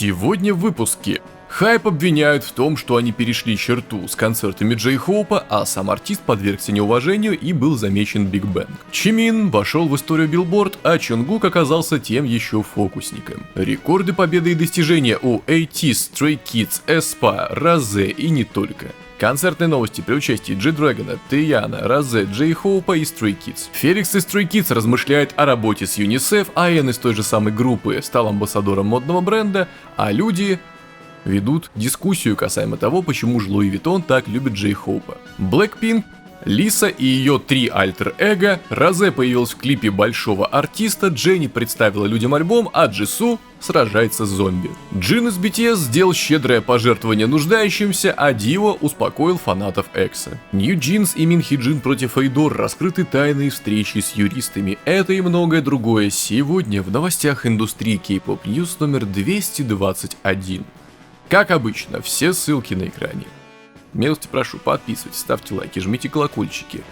Сегодня в выпуске. Хайп обвиняют в том, что они перешли черту с концертами Джей Хоупа, а сам артист подвергся неуважению и был замечен Биг Бэнг. Чимин вошел в историю Billboard, а Чонгук оказался тем еще фокусником. Рекорды, победы и достижения у ATEEZ, Stray Kids, aespa, Rosé и не только. Концертные новости при участии G-Dragon, Таяна, Rosé, Джей Хоупа и Stray Kids. Феликс из Stray Kids размышляет о работе с UNICEF, а Эн из той же самой группы стал амбассадором модного бренда, а люди ведут дискуссию касаемо того, почему же Луи Виттон так любит Джей Хоупа. Blackpink, Лиса и ее 3 альтер-эго, Rosé появилась в клипе большого артиста, Дженни представила людям альбом, а Джису сражается с зомби. Джин из BTS сделал щедрое пожертвование нуждающимся, а Дио успокоил фанатов Экса. Нью Джинс и Мин Хи Джин против Эйдор, раскрыты тайные встречи с юристами. Это и многое другое сегодня в новостях индустрии K-Pop News номер 221. Как обычно, все ссылки на экране. Милости прошу, подписывайтесь, ставьте лайки, жмите колокольчики.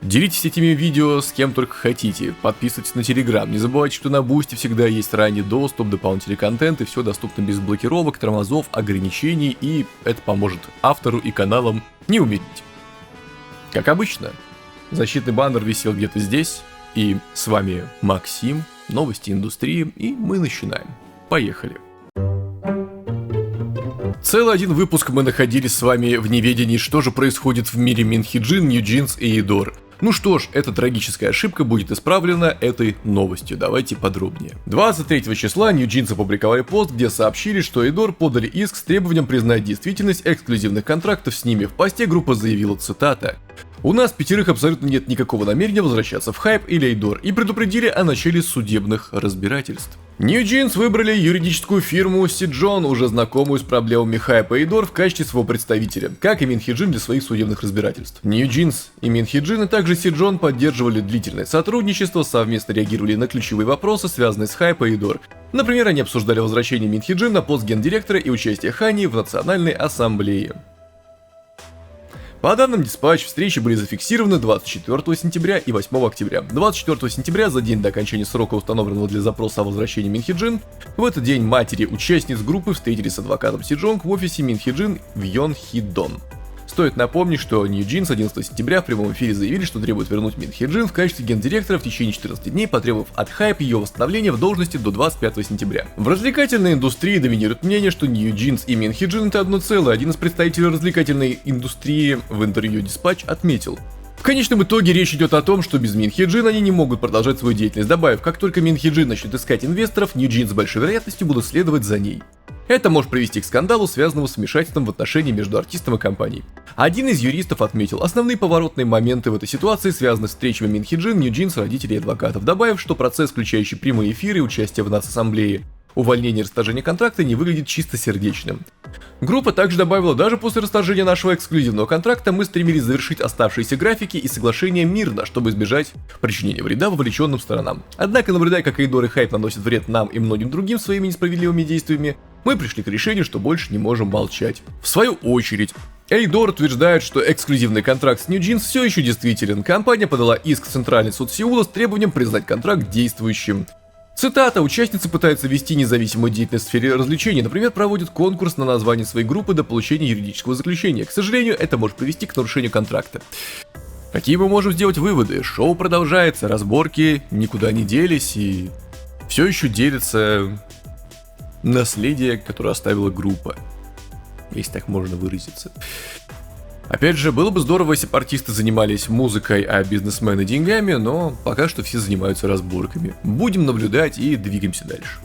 Делитесь этими видео с кем только хотите, подписывайтесь на Telegram, не забывайте, что на Бусти всегда есть ранний доступ, дополнительный контент и все доступно без блокировок, тормозов, ограничений, и это поможет автору и каналам не умереть. Как обычно, защитный баннер висел где-то здесь, и с вами Максим, новости индустрии, и мы начинаем. Поехали. Целый один выпуск мы находились с вами в неведении, что же происходит в мире Мин Хи Джин, Нью Джинс и Эйдор. Ну что ж, эта трагическая ошибка будет исправлена этой новостью, давайте подробнее. 23 числа Нью Джинс опубликовали пост, где сообщили, что Эйдор подали иск с требованием признать действительность эксклюзивных контрактов с ними. В посте группа заявила, цитата: «У нас 5 абсолютно нет никакого намерения возвращаться в Хайп или Эйдор» и предупредили о начале судебных разбирательств. Нью Джинс выбрали юридическую фирму Сиджон, уже знакомую с проблемами Хайпа и Эйдор, в качестве своего представителя, как и Мин Хи Джин для своих судебных разбирательств. Нью Джинс и Мин Хи Джин, а также Сиджон поддерживали длительное сотрудничество, совместно реагировали на ключевые вопросы, связанные с Хайпа и Эйдор. Например, они обсуждали возвращение Мин Хи Джин на пост гендиректора и участие Хани в Национальной ассамблее. По данным Dispatch, встречи были зафиксированы 24 сентября и 8 октября. 24 сентября, за день до окончания срока, установленного для запроса о возвращении Мин Хи Джин, в этот день матери участниц группы встретились с адвокатом Сиджонг в офисе Мин Хи Джин в Йонхидон. Стоит напомнить, что Нью Джинс 11 сентября в прямом эфире заявили, что требуют вернуть Мин Хи Джин в качестве гендиректора в течение 14 дней, потребовав от Хайп ее восстановления в должности до 25 сентября. В развлекательной индустрии доминирует мнение, что Нью Джинс и Мин Хи Джин это одно целое. Один из представителей развлекательной индустрии в интервью Dispatch отметил: в конечном итоге речь идет о том, что без Мин Хи Джин они не могут продолжать свою деятельность, добавив, как только Мин Хи Джин начнет искать инвесторов, Нью Джинс с большой вероятностью будут следовать за ней. Это может привести к скандалу, связанному с вмешательством в отношения между артистом и компанией. Один из юристов отметил, основные поворотные моменты в этой ситуации связаны с встречами Мин Хи Джин, Нью Джинс, родителей и адвокатов, добавив, что процесс, включающий прямые эфиры и участие в нацассамблее, увольнение и расторжение контракта, не выглядит чистосердечным. Группа также добавила, даже после расторжения нашего эксклюзивного контракта мы стремились завершить оставшиеся графики и соглашения мирно, чтобы избежать причинения вреда вовлеченным сторонам. Однако, наблюдая, как Эйдор и Хайп наносят вред нам и многим другим своими несправедливыми действиями, мы пришли к решению, что больше не можем молчать. В свою очередь, Эйдор утверждает, что эксклюзивный контракт с Нью Джинс все еще действителен. Компания подала иск в Центральный суд Сеула с требованием признать контракт действующим. Цитата: «Участницы пытаются вести независимую деятельность в сфере развлечений, например, проводят конкурс на название своей группы до получения юридического заключения. К сожалению, это может привести к нарушению контракта». Какие мы можем сделать выводы? Шоу продолжается, разборки никуда не делись и все еще делится наследие, которое оставила группа, если так можно выразиться. Опять же, было бы здорово, если бы артисты занимались музыкой, а бизнесмены деньгами, но пока что все занимаются разборками. Будем наблюдать и двигаемся дальше.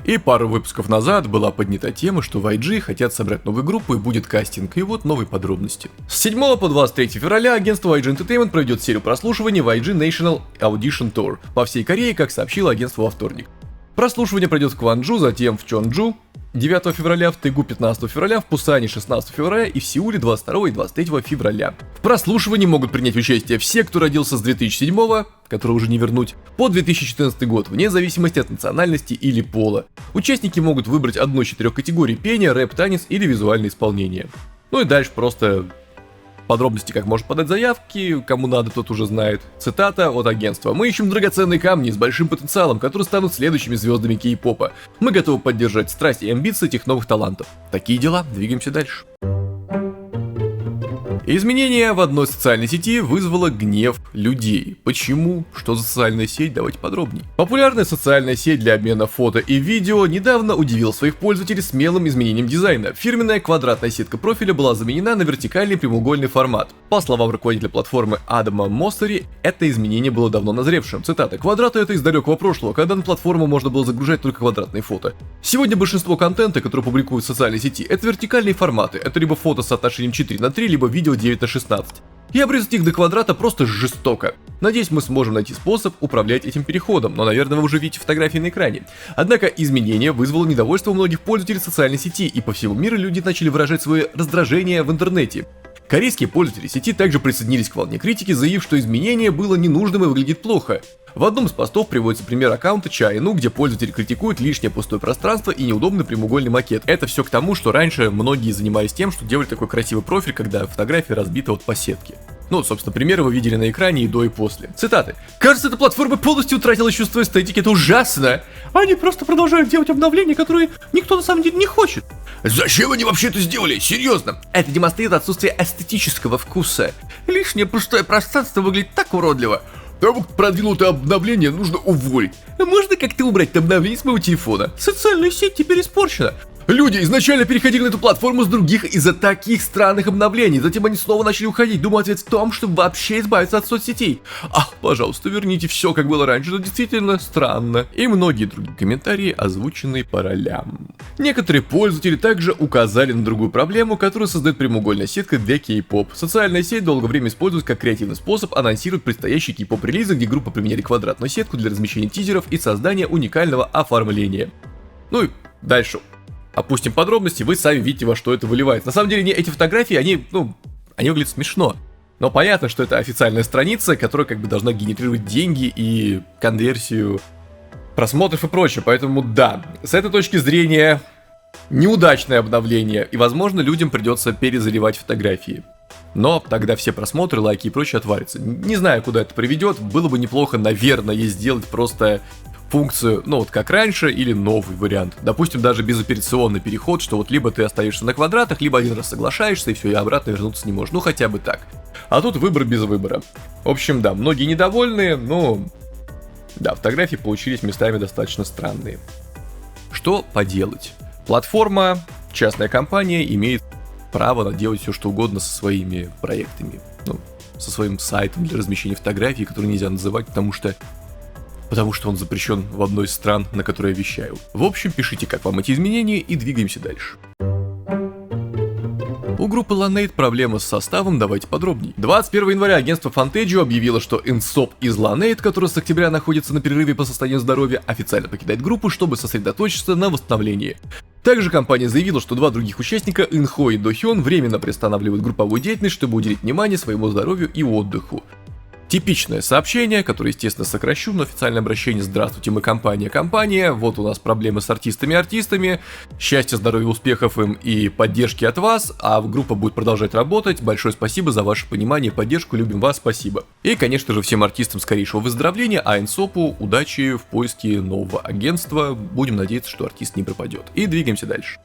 И пару выпусков назад была поднята тема, что в YG хотят собрать новую группу и будет кастинг, и вот новые подробности. С 7 по 23 февраля агентство YG Entertainment проведет серию прослушиваний в YG National Audition Tour по всей Корее, как сообщило агентство во вторник. Прослушивание пройдет в Кванджу, затем в Чонджу 9 февраля, в Тэгу 15 февраля, в Пусане 16 февраля и в Сеуле 22 и 23 февраля. В прослушивании могут принять участие все, кто родился с 2007, который уже не вернуть, по 2014 год, вне зависимости от национальности или пола. Участники могут выбрать одну из 4 категорий: пение, рэп, танец или визуальное исполнение. Ну и дальше просто Подробности, как можно подать заявки, кому надо, тот уже знает. Цитата от агентства. «Мы ищем драгоценные камни с большим потенциалом, которые станут следующими звездами кей-попа. Мы готовы поддержать страсть и амбиции этих новых талантов». Такие дела, двигаемся дальше. Изменение в одной социальной сети вызвало гнев людей. Почему? Что за социальная сеть? Давайте подробнее. Популярная социальная сеть для обмена фото и видео недавно удивила своих пользователей смелым изменением дизайна. Фирменная квадратная сетка профиля была заменена на вертикальный прямоугольный формат. По словам руководителя платформы Адама Моссери, это изменение было давно назревшим. Цитата: «Квадраты — это из далекого прошлого, когда на платформу можно было загружать только квадратные фото. Сегодня большинство контента, который публикуют в социальной сети, это вертикальные форматы. Это либо фото с соотношением 4:3, либо видео 9:16. И обрезать их до квадрата просто жестоко. Надеюсь, мы сможем найти способ управлять этим переходом, но, наверное, вы уже видите фотографии на экране». Однако изменение вызвало недовольство у многих пользователей социальной сети, и по всему миру люди начали выражать свое раздражение в интернете. Корейские пользователи сети также присоединились к волне критики, заявив, что изменение было ненужным и выглядит плохо. В одном из постов приводится пример аккаунта Чайну, где пользователи критикуют лишнее пустое пространство и неудобный прямоугольный макет. Это все к тому, что раньше многие занимались тем, что делали такой красивый профиль, когда фотография разбита вот по сетке. Ну, собственно, примеры вы видели на экране и до, и после. Цитаты. «Кажется, эта платформа полностью утратила чувство эстетики, это ужасно. Они просто продолжают делать обновления, которые никто на самом деле не хочет. Зачем они вообще это сделали? Серьезно? Это демонстрирует отсутствие эстетического вкуса. Лишнее пустое пространство выглядит так уродливо. Того, кто продвинул это обновление, нужно уволить. Можно как-то убрать это обновление с моего телефона? Социальная сеть теперь испорчена. Люди изначально переходили на эту платформу с других из-за таких странных обновлений. Затем они снова начали уходить. Думаю, ответ в том, чтобы вообще избавиться от соцсетей. Ах, пожалуйста, верните все, как было раньше. Это действительно странно». И многие другие комментарии, озвученные по ролям. Некоторые пользователи также указали на другую проблему, которую создает прямоугольная сетка для кей-поп. Социальная сеть долгое время используется как креативный способ анонсировать предстоящие кей-поп релизы, где группы применяли квадратную сетку для размещения тизеров и создания уникального оформления. Ну и дальше. Опустим подробности, вы сами видите, во что это выливается. На самом деле, эти фотографии, они выглядят смешно. Но понятно, что это официальная страница, которая как бы должна генерировать деньги и конверсию просмотров и прочее. Поэтому да, с этой точки зрения неудачное обновление. И возможно, людям придется перезаливать фотографии. Но тогда все просмотры, лайки и прочее отвалятся. Не знаю, куда это приведет. Было бы неплохо, наверное, сделать просто функцию, ну вот как раньше, или новый вариант. Допустим, даже безоперационный переход, что вот либо ты остаешься на квадратах, либо один раз соглашаешься, и все, и обратно вернуться не можешь. Ну хотя бы так. А тут выбор без выбора. В общем, да, многие недовольны, но да, фотографии получились местами достаточно странные. Что поделать? Платформа, частная компания имеет право делать все, что угодно со своими проектами. Ну, со своим сайтом для размещения фотографий, который нельзя называть, потому что он запрещен в одной из стран, на которой я вещаю. В общем, пишите, как вам эти изменения, и двигаемся дальше. У группы Laneige проблема с составом, давайте подробнее. 21 января агентство Fantasia объявило, что Insopp из Laneige, который с октября находится на перерыве по состоянию здоровья, официально покидает группу, чтобы сосредоточиться на восстановлении. Также компания заявила, что два других участника, Инхо и Дохён, временно приостанавливают групповую деятельность, чтобы уделить внимание своему здоровью и отдыху. Типичное сообщение, которое, естественно, сокращу, но официальное обращение: «Здравствуйте, мы компания, вот у нас проблемы с артистами, счастья, здоровья, успехов им и поддержки от вас, а группа будет продолжать работать, большое спасибо за ваше понимание и поддержку, любим вас, спасибо». И, конечно же, всем артистам скорейшего выздоровления, а Инсопу удачи в поиске нового агентства, будем надеяться, что артист не пропадет. И двигаемся дальше.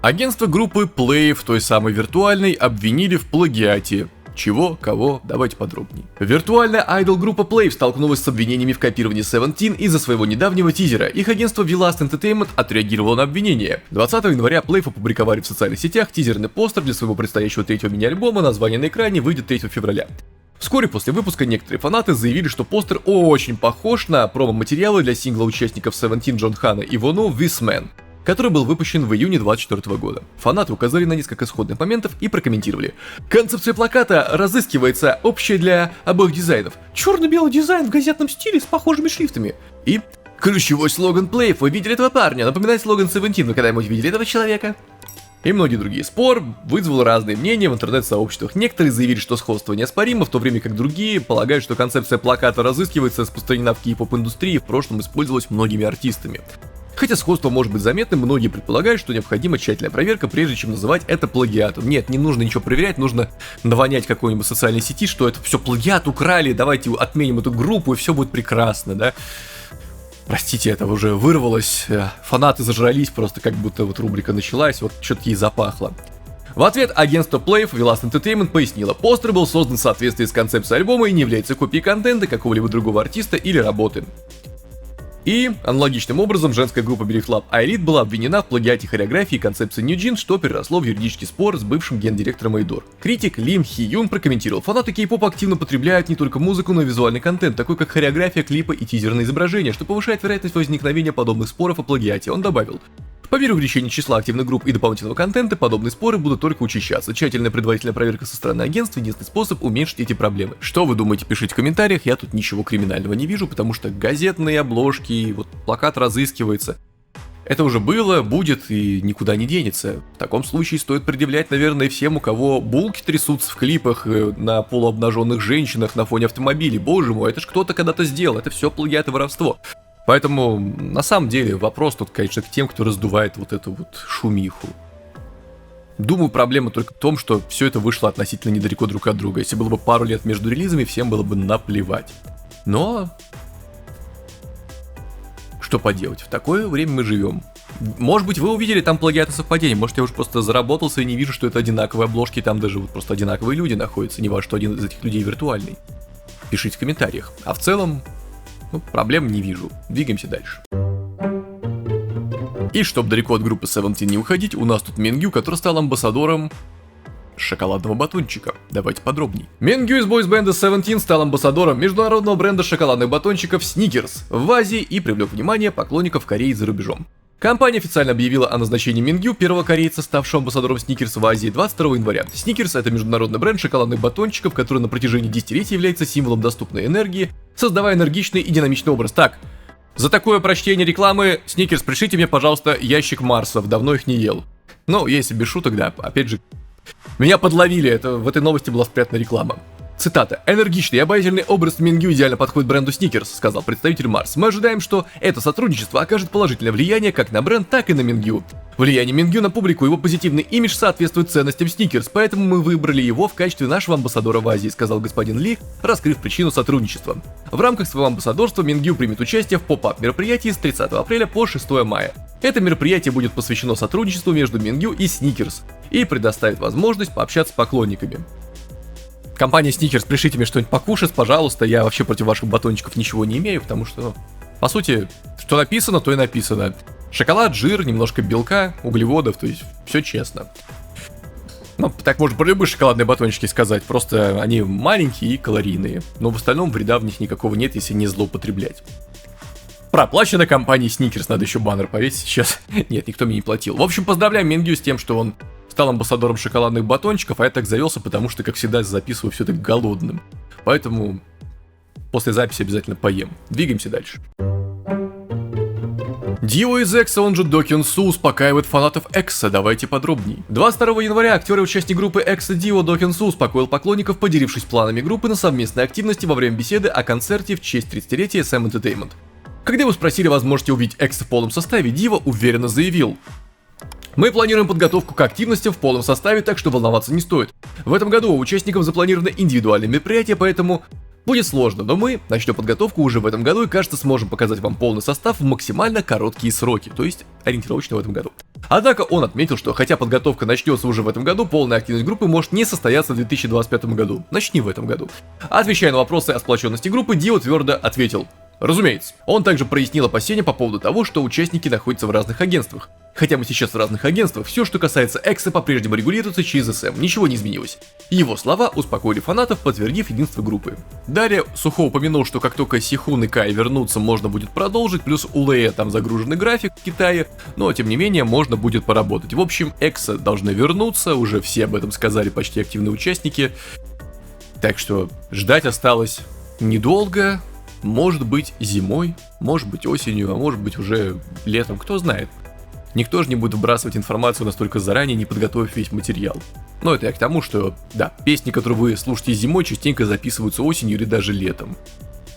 Агентство группы Play, той самой виртуальной, обвинили в плагиате. Чего? Кого? Давайте подробнее. Виртуальная айдол-группа Play столкнулась с обвинениями в копировании Seventeen из-за своего недавнего тизера. Их агентство V-Last Entertainment отреагировало на обвинение. 20 января Play опубликовали в социальных сетях тизерный постер для своего предстоящего третьего мини-альбома, название на экране выйдет 3 февраля. Вскоре после выпуска некоторые фанаты заявили, что постер очень похож на промо-материалы для сингла участников Seventeen Джон Хана и Вону «This Man», который был выпущен в июне 2024 года. Фанаты указали на несколько исходных моментов и прокомментировали: «Концепция плаката разыскивается общая для обоих дизайнов. Черно-белый дизайн в газетном стиле с похожими шрифтами». И ключевой слоган Play: «Вы видели этого парня? Напоминает слоган Seventeen. Вы когда-нибудь видели этого человека?» И многие другие. Спор вызвал разные мнения в интернет-сообществах. Некоторые заявили, что сходство неоспоримо, в то время как другие полагают, что концепция плаката разыскивается, распространена в кей-поп-индустрии и в прошлом использовалась многими артистами. Хотя сходство может быть заметным, многие предполагают, что необходима тщательная проверка, прежде чем называть это плагиатом. Нет, не нужно ничего проверять, нужно навонять какой-нибудь социальной сети, что это все плагиат украли, давайте отменим эту группу и все будет прекрасно, да. Простите, это уже вырвалось, фанаты зажрались просто, как будто вот рубрика началась, вот что-то ей запахло. В ответ агентство Playf Velast Entertainment пояснило, постер был создан в соответствии с концепцией альбома и не является копией контента какого-либо другого артиста или работы. И аналогичным образом женская группа Believe Club iLead была обвинена в плагиате хореографии и концепции New Jeans, что переросло в юридический спор с бывшим гендиректором Эйдор. Критик Лим Хи Юн прокомментировал: фанаты кей-попа активно потребляют не только музыку, но и визуальный контент, такой как хореография, клипы и тизерные изображения, что повышает вероятность возникновения подобных споров о плагиате. Он добавил: по мере увеличения числа активных групп и дополнительного контента, подобные споры будут только учащаться. Тщательная предварительная проверка со стороны агентства — единственный способ уменьшить эти проблемы. Что вы думаете, пишите в комментариях, я тут ничего криминального не вижу, потому что газетные обложки, вот плакат разыскивается. Это уже было, будет и никуда не денется. В таком случае стоит предъявлять, наверное, всем, у кого булки трясутся в клипах на полуобнаженных женщинах на фоне автомобилей. Боже мой, это ж кто-то когда-то сделал, это все плагиат и воровство. Поэтому, на самом деле, вопрос тут, конечно, к тем, кто раздувает вот эту вот шумиху. Думаю, проблема только в том, что все это вышло относительно недалеко друг от друга. Если было бы пару лет между релизами, всем было бы наплевать. Но... что поделать, в такое время мы живем. Может быть, вы увидели там плагиат и совпадение, может, я уже просто заработался и не вижу, что это одинаковые обложки, там даже вот просто одинаковые люди находятся, не важно, что один из этих людей виртуальный. Пишите в комментариях. А в целом... проблем не вижу. Двигаемся дальше. И чтобы далеко от группы Seventeen не уходить, у нас тут Мингю, который стал амбассадором шоколадного батончика. Давайте подробней. Мингю из бойсбенда Seventeen стал амбассадором международного бренда шоколадных батончиков Snickers в Азии и привлек внимание поклонников Кореи за рубежом. Компания официально объявила о назначении Мингю, первого корейца, ставшего амбассадором Snickers в Азии, 22 января. Snickers — это международный бренд шоколадных батончиков, который на протяжении десятилетий является символом доступной энергии, создавая энергичный и динамичный образ. Так, за такое прочтение рекламы, Snickers, пришлите мне, пожалуйста, ящик Марсов, давно их не ел. Ну, если без шуток, да, опять же, меня подловили, это в этой новости была спрятана реклама. Цитата. «Энергичный и обаятельный образ Мингю идеально подходит бренду Snickers», сказал представитель Марс. «Мы ожидаем, что это сотрудничество окажет положительное влияние как на бренд, так и на Мингю. Влияние Мингю на публику и его позитивный имидж соответствует ценностям Snickers, поэтому мы выбрали его в качестве нашего амбассадора в Азии», сказал господин Ли, раскрыв причину сотрудничества. В рамках своего амбассадорства Мингю примет участие в поп-ап мероприятии с 30 апреля по 6 мая. Это мероприятие будет посвящено сотрудничеству между Мингю и Snickers и предоставит возможность пообщаться с поклонниками. Компания Snickers, пришлите мне что-нибудь покушать, пожалуйста, я вообще против ваших батончиков ничего не имею, потому что, по сути, что написано, то и написано. Шоколад, жир, немножко белка, углеводов, то есть все честно. Ну, так можно про любые шоколадные батончики сказать, просто они маленькие и калорийные, но в остальном вреда в них никакого нет, если не злоупотреблять. Проплачено компанией Snickers, надо еще баннер повесить сейчас. Нет, никто мне не платил. В общем, поздравляем Мингю с тем, что он стал амбассадором шоколадных батончиков, а я так завелся, потому что, как всегда, записываю все так голодным. Поэтому после записи обязательно поем. Двигаемся дальше. Дио из EXO, он же Do Kyung Soo, успокаивает фанатов EXO, давайте подробней. 22 января актер и участник группы EXO Дио Do Kyung Soo успокоил поклонников, поделившись планами группы на совместные активности во время беседы о концерте в честь 30-летия SM Entertainment. Когда его спросили, возможности увидеть EXO в полном составе, Дио уверенно заявил: «Мы планируем подготовку к активностям в полном составе, так что волноваться не стоит. В этом году у участников запланированы индивидуальные мероприятия, поэтому будет сложно, но мы начнем подготовку уже в этом году и, кажется, сможем показать вам полный состав в максимально короткие сроки, то есть ориентировочно в этом году». Однако он отметил, что хотя подготовка начнется уже в этом году, полная активность группы может не состояться в 2025 году. Начни в этом году. Отвечая на вопросы о сплоченности группы, Дио твердо ответил: «Разумеется». Он также прояснил опасения по поводу того, что участники находятся в разных агентствах. Хотя мы сейчас в разных агентствах, все, что касается EXO, по-прежнему регулируется через SM, ничего не изменилось. Его слова успокоили фанатов, подтвердив единство группы. Далее Сухо упомянул, что как только Сихун и Кай вернутся, можно будет продолжить, плюс у Лея там загруженный график в Китае, но тем не менее можно будет поработать. В общем, EXO должны вернуться, уже все об этом сказали почти активные участники, так что ждать осталось недолго, может быть зимой, может быть осенью, а может быть уже летом, кто знает. Никто же не будет вбрасывать информацию настолько заранее, не подготовив весь материал. Но это я к тому, что, да, песни, которые вы слушаете зимой, частенько записываются осенью или даже летом.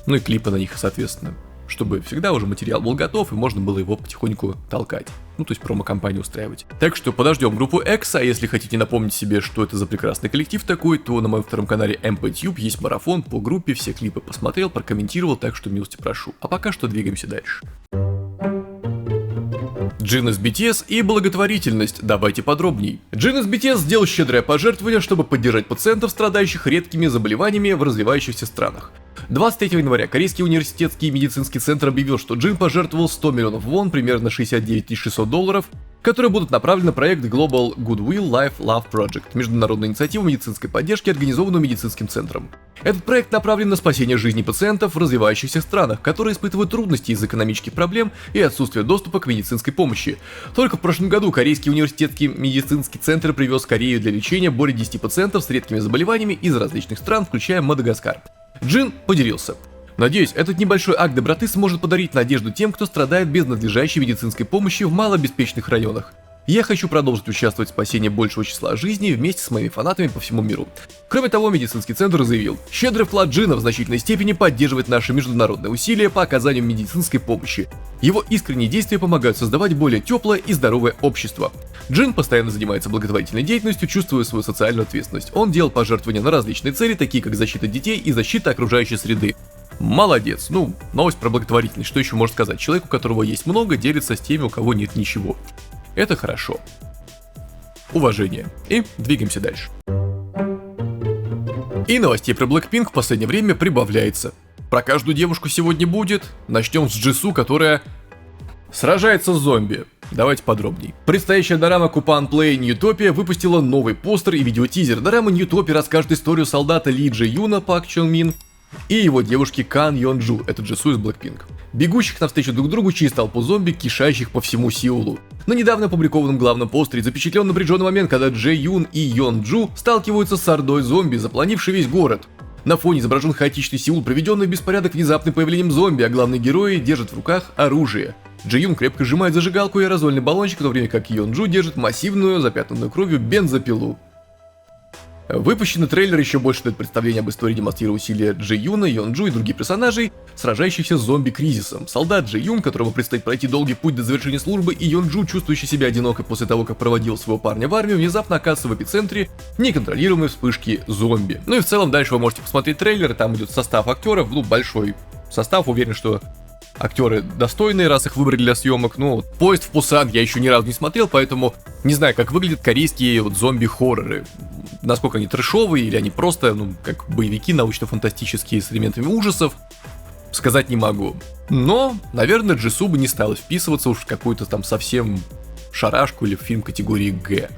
Ну и клипы на них, соответственно. чтобы всегда уже материал был готов и можно было его потихоньку толкать. Ну, то есть промо-компанию устраивать. Так что подождем группу X, а если хотите напомнить себе, что это за прекрасный коллектив такой, то на моем втором канале MPTube есть марафон по группе, все клипы посмотрел, прокомментировал, так что милости прошу. А пока что двигаемся дальше. Джин из BTS и благотворительность. Давайте подробней. Джин из BTS сделал щедрое пожертвование, чтобы поддержать пациентов, страдающих редкими заболеваниями в развивающихся странах. 23 января Корейский университетский медицинский центр объявил, что Джин пожертвовал 100 миллионов вон, примерно 69 600 долларов, которые будут направлены на проект Global Goodwill Life Love Project, международная инициатива медицинской поддержки, организованную медицинским центром. Этот проект направлен на спасение жизни пациентов в развивающихся странах, которые испытывают трудности из-за экономических проблем и отсутствия доступа к медицинской помощи. Только в прошлом году Корейский университетский медицинский центр привез в Корею для лечения более 10 пациентов с редкими заболеваниями из различных стран, включая Мадагаскар. Джин поделился. Надеюсь, этот небольшой акт доброты сможет подарить надежду тем, кто страдает без надлежащей медицинской помощи в малообеспеченных районах. Я хочу продолжить участвовать в спасении большего числа жизней вместе с моими фанатами по всему миру. Кроме того, медицинский центр заявил, щедрый вклад Джина в значительной степени поддерживает наши международные усилия по оказанию медицинской помощи. Его искренние действия помогают создавать более теплое и здоровое общество. Джин постоянно занимается благотворительной деятельностью, чувствуя свою социальную ответственность. Он делал пожертвования на различные цели, такие как защита детей и защита окружающей среды. Молодец. Ну, новость про благотворительность. Что еще можно сказать? Человек, у которого есть много, делится с теми, у кого нет ничего. Это хорошо. Уважение. И двигаемся дальше. И новостей про Blackpink в последнее время прибавляется. Про каждую девушку сегодня будет. Начнем с Джису, которая сражается с зомби. Давайте подробней. Предстоящая дорама Coupon Play Newtopia выпустила новый постер и видеотизер. Дорама Newtopia расскажет историю солдата Ли Джи Юна, Пак Чон Мин, и его девушки Кан Йон Джу, это Джису из Blackpink, бегущих навстречу друг другу через толпу зомби, кишащих по всему Сеулу. На недавно опубликованном главном постере запечатлен напряженный момент, когда Джей Юн и Йон Джу сталкиваются с ордой зомби, заполонившей весь город. На фоне изображен хаотичный Сеул, приведенный в беспорядок внезапным появлением зомби, а главные герои держат в руках оружие. Джей Юн крепко сжимает зажигалку и аэрозольный баллончик, в то время как Йон Джу держит массивную, запятнанную кровью бензопилу. Выпущенный трейлер еще больше дает представление об истории, демонстрируя усилия Джей Юна, Йон Джу и других персонажей, сражающихся с зомби-кризисом. Солдат Джей Юн, которому предстоит пройти долгий путь до завершения службы, и Йон Джу, чувствующий себя одиноко после того, как проводил своего парня в армию, внезапно оказывается в эпицентре неконтролируемой вспышки зомби. Ну и в целом дальше вы можете посмотреть трейлер, там идет состав актеров, ну большой состав, уверен, что актеры достойные, раз их выбрали для съемок. Ну, «Поезд в Пусан» я еще ни разу не смотрел, поэтому не знаю, как выглядят корейские вот зомби-хорроры. Насколько они трэшовые, или они просто, ну, как боевики научно-фантастические с элементами ужасов, сказать не могу. Но, наверное, Джису бы не стала вписываться уж в какую-то там совсем шарашку или в фильм категории Г.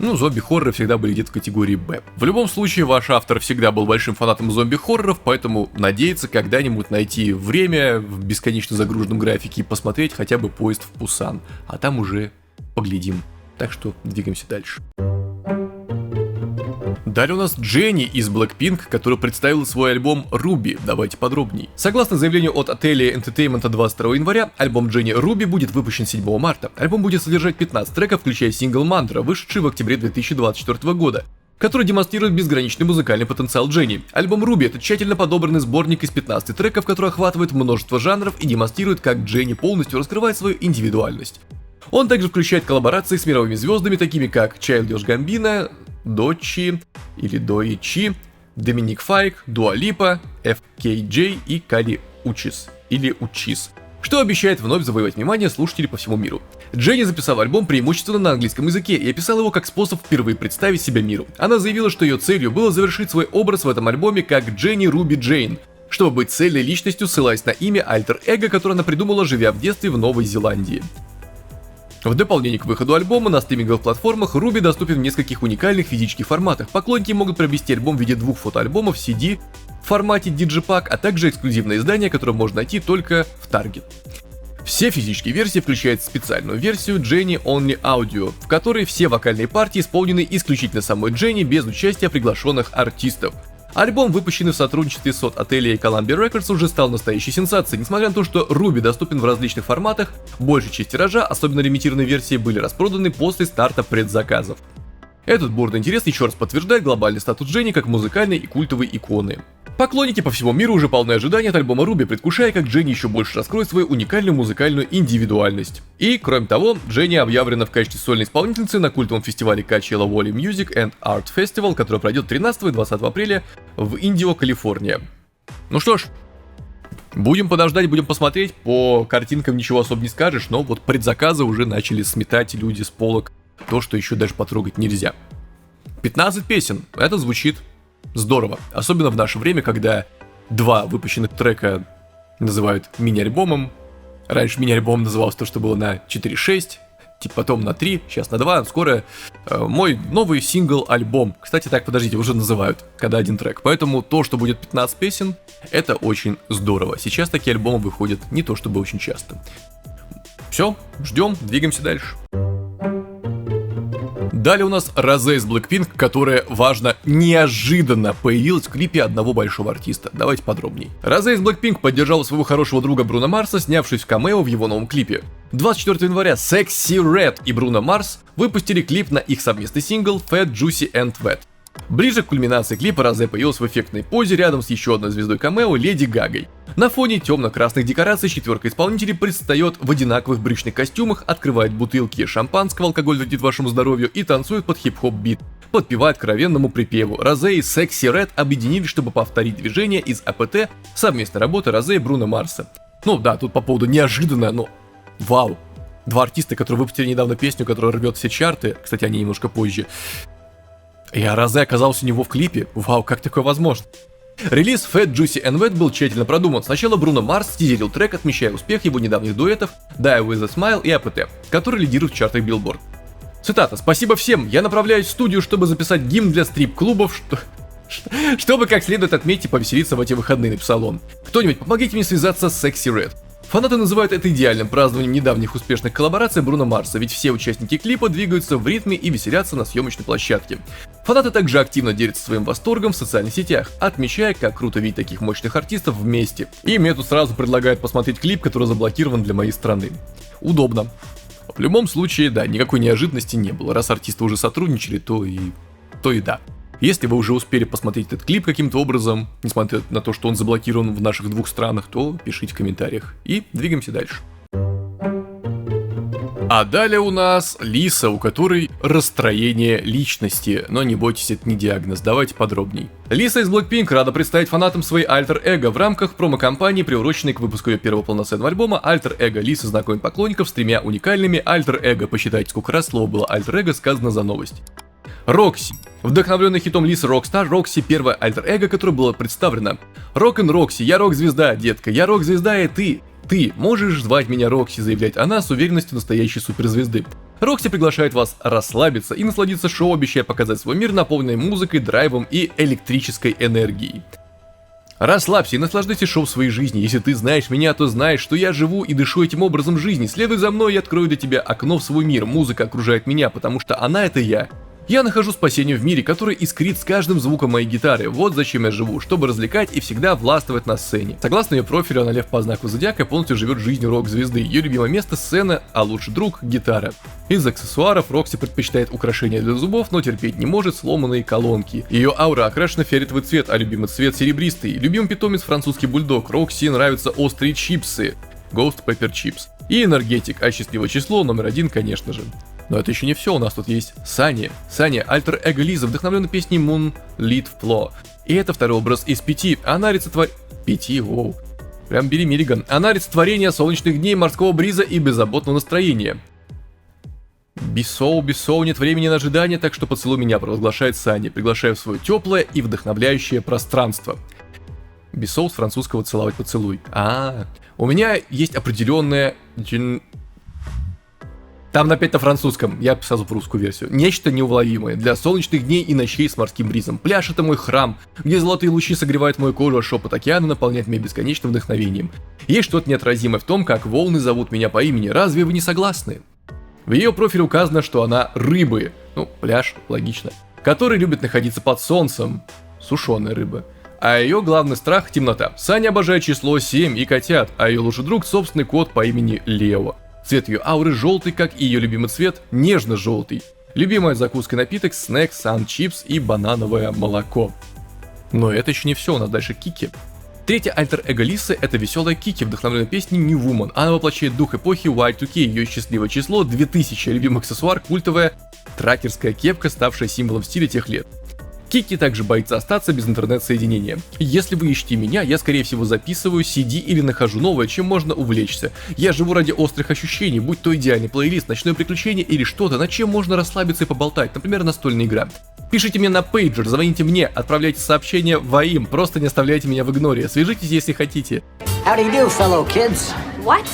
Ну, зомби-хорроры всегда были где-то в категории Б. В любом случае, ваш автор всегда был большим фанатом зомби-хорроров, поэтому надеется когда-нибудь найти время в бесконечно загруженном графике и посмотреть хотя бы «Поезд в Пусан», а там уже поглядим. Так что двигаемся дальше. Далее у нас Дженни из Blackpink, которая представила свой альбом Ruby. Давайте подробней. Согласно заявлению от Atelier Entertainment 22 января, альбом Дженни Ruby будет выпущен 7 марта. Альбом будет содержать 15 треков, включая сингл Mantra, вышедший в октябре 2024 года, который демонстрирует безграничный музыкальный потенциал Дженни. Альбом Ruby — это тщательно подобранный сборник из 15 треков, который охватывает множество жанров и демонстрирует, как Дженни полностью раскрывает свою индивидуальность. Он также включает коллаборации с мировыми звездами, такими как Childish Gambino, Дочи или Доичи, Доминик Файк, Дуа Липа, FKJ и Кали Учис или Учис, что обещает вновь завоевать внимание слушателей по всему миру. Дженни записала альбом преимущественно на английском языке и описала его как способ впервые представить себя миру. Она заявила, что ее целью было завершить свой образ в этом альбоме как Дженни Руби Джейн, чтобы быть цельной личностью, ссылаясь на имя альтер-эго, которое она придумала, живя в детстве в Новой Зеландии. В дополнение к выходу альбома на стриминговых платформах Ruby доступен в нескольких уникальных физических форматах. Поклонники могут приобрести альбом в виде двух фотоальбомов CD в формате Digipack, а также эксклюзивное издание, которое можно найти только в Target. Все физические версии включают специальную версию Jenny Only Audio, в которой все вокальные партии исполнены исключительно самой Jenny без участия приглашенных артистов. Альбом, выпущенный в сотрудничестве с Atelier Columbia Records, уже стал настоящей сенсацией. Несмотря на то, что Ruby доступен в различных форматах, большая часть тиража, особенно лимитированные версии, были распроданы после старта предзаказов. Этот бурный интерес еще раз подтверждает глобальный статус Дженни как музыкальной и культовой иконы. Поклонники по всему миру уже полны ожидания от альбома Руби, предвкушая, как Дженни еще больше раскроет свою уникальную музыкальную индивидуальность. И, кроме того, Дженни объявлена в качестве сольной исполнительницы на культовом фестивале Coachella Valley Music and Art Festival, который пройдет 13 и 20 апреля в Индио, Калифорния. Ну что ж, будем подождать, будем посмотреть. По картинкам ничего особо не скажешь, но вот предзаказы уже начали сметать люди с полок то, что еще даже потрогать нельзя. 15 песен, это звучит здорово. Особенно в наше время, когда 2 выпущенных трека называют мини-альбомом. Раньше мини-альбом назывался то, что было на 4.6, типа потом на 3, сейчас на 2. Скоро мой новый сингл-альбом. Кстати, так, подождите, уже называют, когда один трек. Поэтому то, что будет 15 песен, это очень здорово. Сейчас такие альбомы выходят не то чтобы очень часто. Все, ждем, двигаемся дальше. Далее у нас Розе из Blackpink, которая, важно, неожиданно появилась в клипе одного большого артиста. Давайте подробней. Розе из Blackpink поддержала своего хорошего друга Бруно Марса, снявшись в камео в его новом клипе. 24 января Sexy Red и Бруно Марс выпустили клип на их совместный сингл Fat, Juicy and Wet. Ближе к кульминации клипа Розе появилась в эффектной позе рядом с еще одной звездой камео Леди Гагой. На фоне темно-красных декораций 4 исполнителей предстает в одинаковых брючных костюмах, открывает бутылки шампанского, алкоголь вредит вашему здоровью, и танцует под хип-хоп бит, подпевая откровенному припеву. Розе и Sexy Red объединились, чтобы повторить движение из АПТ совместной работы Розе и Бруно Марса. Ну да, тут по поводу неожиданно, но вау. 2 артиста, которые выпустили недавно песню, которая рвет все чарты, кстати, они немножко позже. И Розе оказался у него в клипе. Вау, как такое возможно? Релиз Fat, Juicy and Wet был тщательно продуман. Сначала Бруно Марс стизерил трек, отмечая успех его недавних дуэтов Die With A Smile и APT, которые лидируют в чартах Billboard. Цитата: «Спасибо всем, я направляюсь в студию, чтобы записать гимн для стрип-клубов, чтобы как следует отметить и повеселиться в эти выходные», написал он. «Кто-нибудь, помогите мне связаться с Sexy Red». Фанаты называют это идеальным празднованием недавних успешных коллабораций Бруно Марса, ведь все участники клипа двигаются в ритме и веселятся на съемочной площадке. Фанаты также активно делятся своим восторгом в социальных сетях, отмечая, как круто видеть таких мощных артистов вместе. И мне тут сразу предлагают посмотреть клип, который заблокирован для моей страны. Удобно. В любом случае, да, никакой неожиданности не было. Раз артисты уже сотрудничали, то и да. Если вы уже успели посмотреть этот клип каким-то образом, несмотря на то, что он заблокирован в наших 2 странах, то пишите в комментариях. И двигаемся дальше. А далее у нас Лиса, у которой расстроение личности. Но не бойтесь, это не диагноз, давайте подробней. Лиса из Blackpink рада представить фанатам свои альтер-эго в рамках промо-компании, приуроченной к выпуску ее первого полноценного альбома. Альтер-эго Лисы знакомит поклонников с 3 уникальными альтер-эго. Посчитайте, сколько раз слово было альтер-эго сказано за новость. Рокси. Вдохновленный хитом Лисы Rockstar, Рокси — первое альтер-эго, которое было представлено. Рок-н Рокси, я рок-звезда, детка, я рок-звезда и ты. Ты можешь звать меня Рокси, заявляет она с уверенностью настоящей суперзвезды. Рокси приглашает вас расслабиться и насладиться шоу, обещая показать свой мир, наполненный музыкой, драйвом и электрической энергией. Расслабься и наслаждайся шоу своей жизни. Если ты знаешь меня, то знаешь, что я живу и дышу этим образом жизни. Следуй за мной, я открою для тебя окно в свой мир. Музыка окружает меня, потому что она — это я. Я нахожу спасение в мире, который искрит с каждым звуком моей гитары. Вот зачем я живу, чтобы развлекать и всегда властвовать на сцене. Согласно ее профилю, она лев по знаку зодиака и полностью живет жизнью рок-звезды. Ее любимое место — сцена, а лучший друг — гитара. Из аксессуаров Рокси предпочитает украшения для зубов, но терпеть не может сломанные колонки. Ее аура окрашена в фиолетовый цвет, а любимый цвет — серебристый. Любимый питомец — французский бульдог. Рокси нравятся острые чипсы. Ghost Pepper Chips. И энергетик, а счастливое число номер 1, конечно же. Но это еще не все, у нас тут есть Саня. Саня — альтер-эго Лизы, вдохновленный песней Moonlit Flow. И это второй образ из 5. Она олицетворение... 5, воу. Прям Билли Миллиган. Она олицетворение солнечных дней, морского бриза и беззаботного настроения. Бисоу, нет времени на ожидание, так что поцелуй меня, провозглашает Саня, приглашая в свое теплое и вдохновляющее пространство. Бисоу с французского «целовать поцелуй». У меня есть определенная... Там опять на французском, я сразу в русскую версию. Нечто неуловимое для солнечных дней и ночей с морским бризом. Пляж — это мой храм, где золотые лучи согревают мою кожу, а шепот океана наполняет меня бесконечным вдохновением. Есть что-то неотразимое в том, как волны зовут меня по имени. Разве вы не согласны? В ее профиле указано, что она рыбы, пляж, логично, который любит находиться под солнцем, сушеная рыба. А ее главный страх — темнота. Саня обожает число 7 и котят, а ее лучший друг — собственный кот по имени Лео. Цвет ее ауры желтый, как и ее любимый цвет, нежно-желтый. Любимая закуска и напиток, снэк, сан-чипс и банановое молоко. Но это еще не все, у нас дальше Кики. Третья альтер-эго Лисы — это веселая Кики, вдохновленная песней New Woman. Она воплощает дух эпохи Y2K, ее счастливое число 2000, любимый аксессуар, культовая тракерская кепка, ставшая символом стиля тех лет. Кики также боится остаться без интернет-соединения. Если вы ищете меня, я скорее всего записываю CD или нахожу новое, чем можно увлечься. Я живу ради острых ощущений, будь то идеальный плейлист, ночное приключение или что-то, над чем можно расслабиться и поболтать, например, настольная игра. Пишите мне на пейджер, звоните мне, отправляйте сообщения во им, просто не оставляйте меня в игноре, свяжитесь, если хотите. How do you do, fellow kids? What?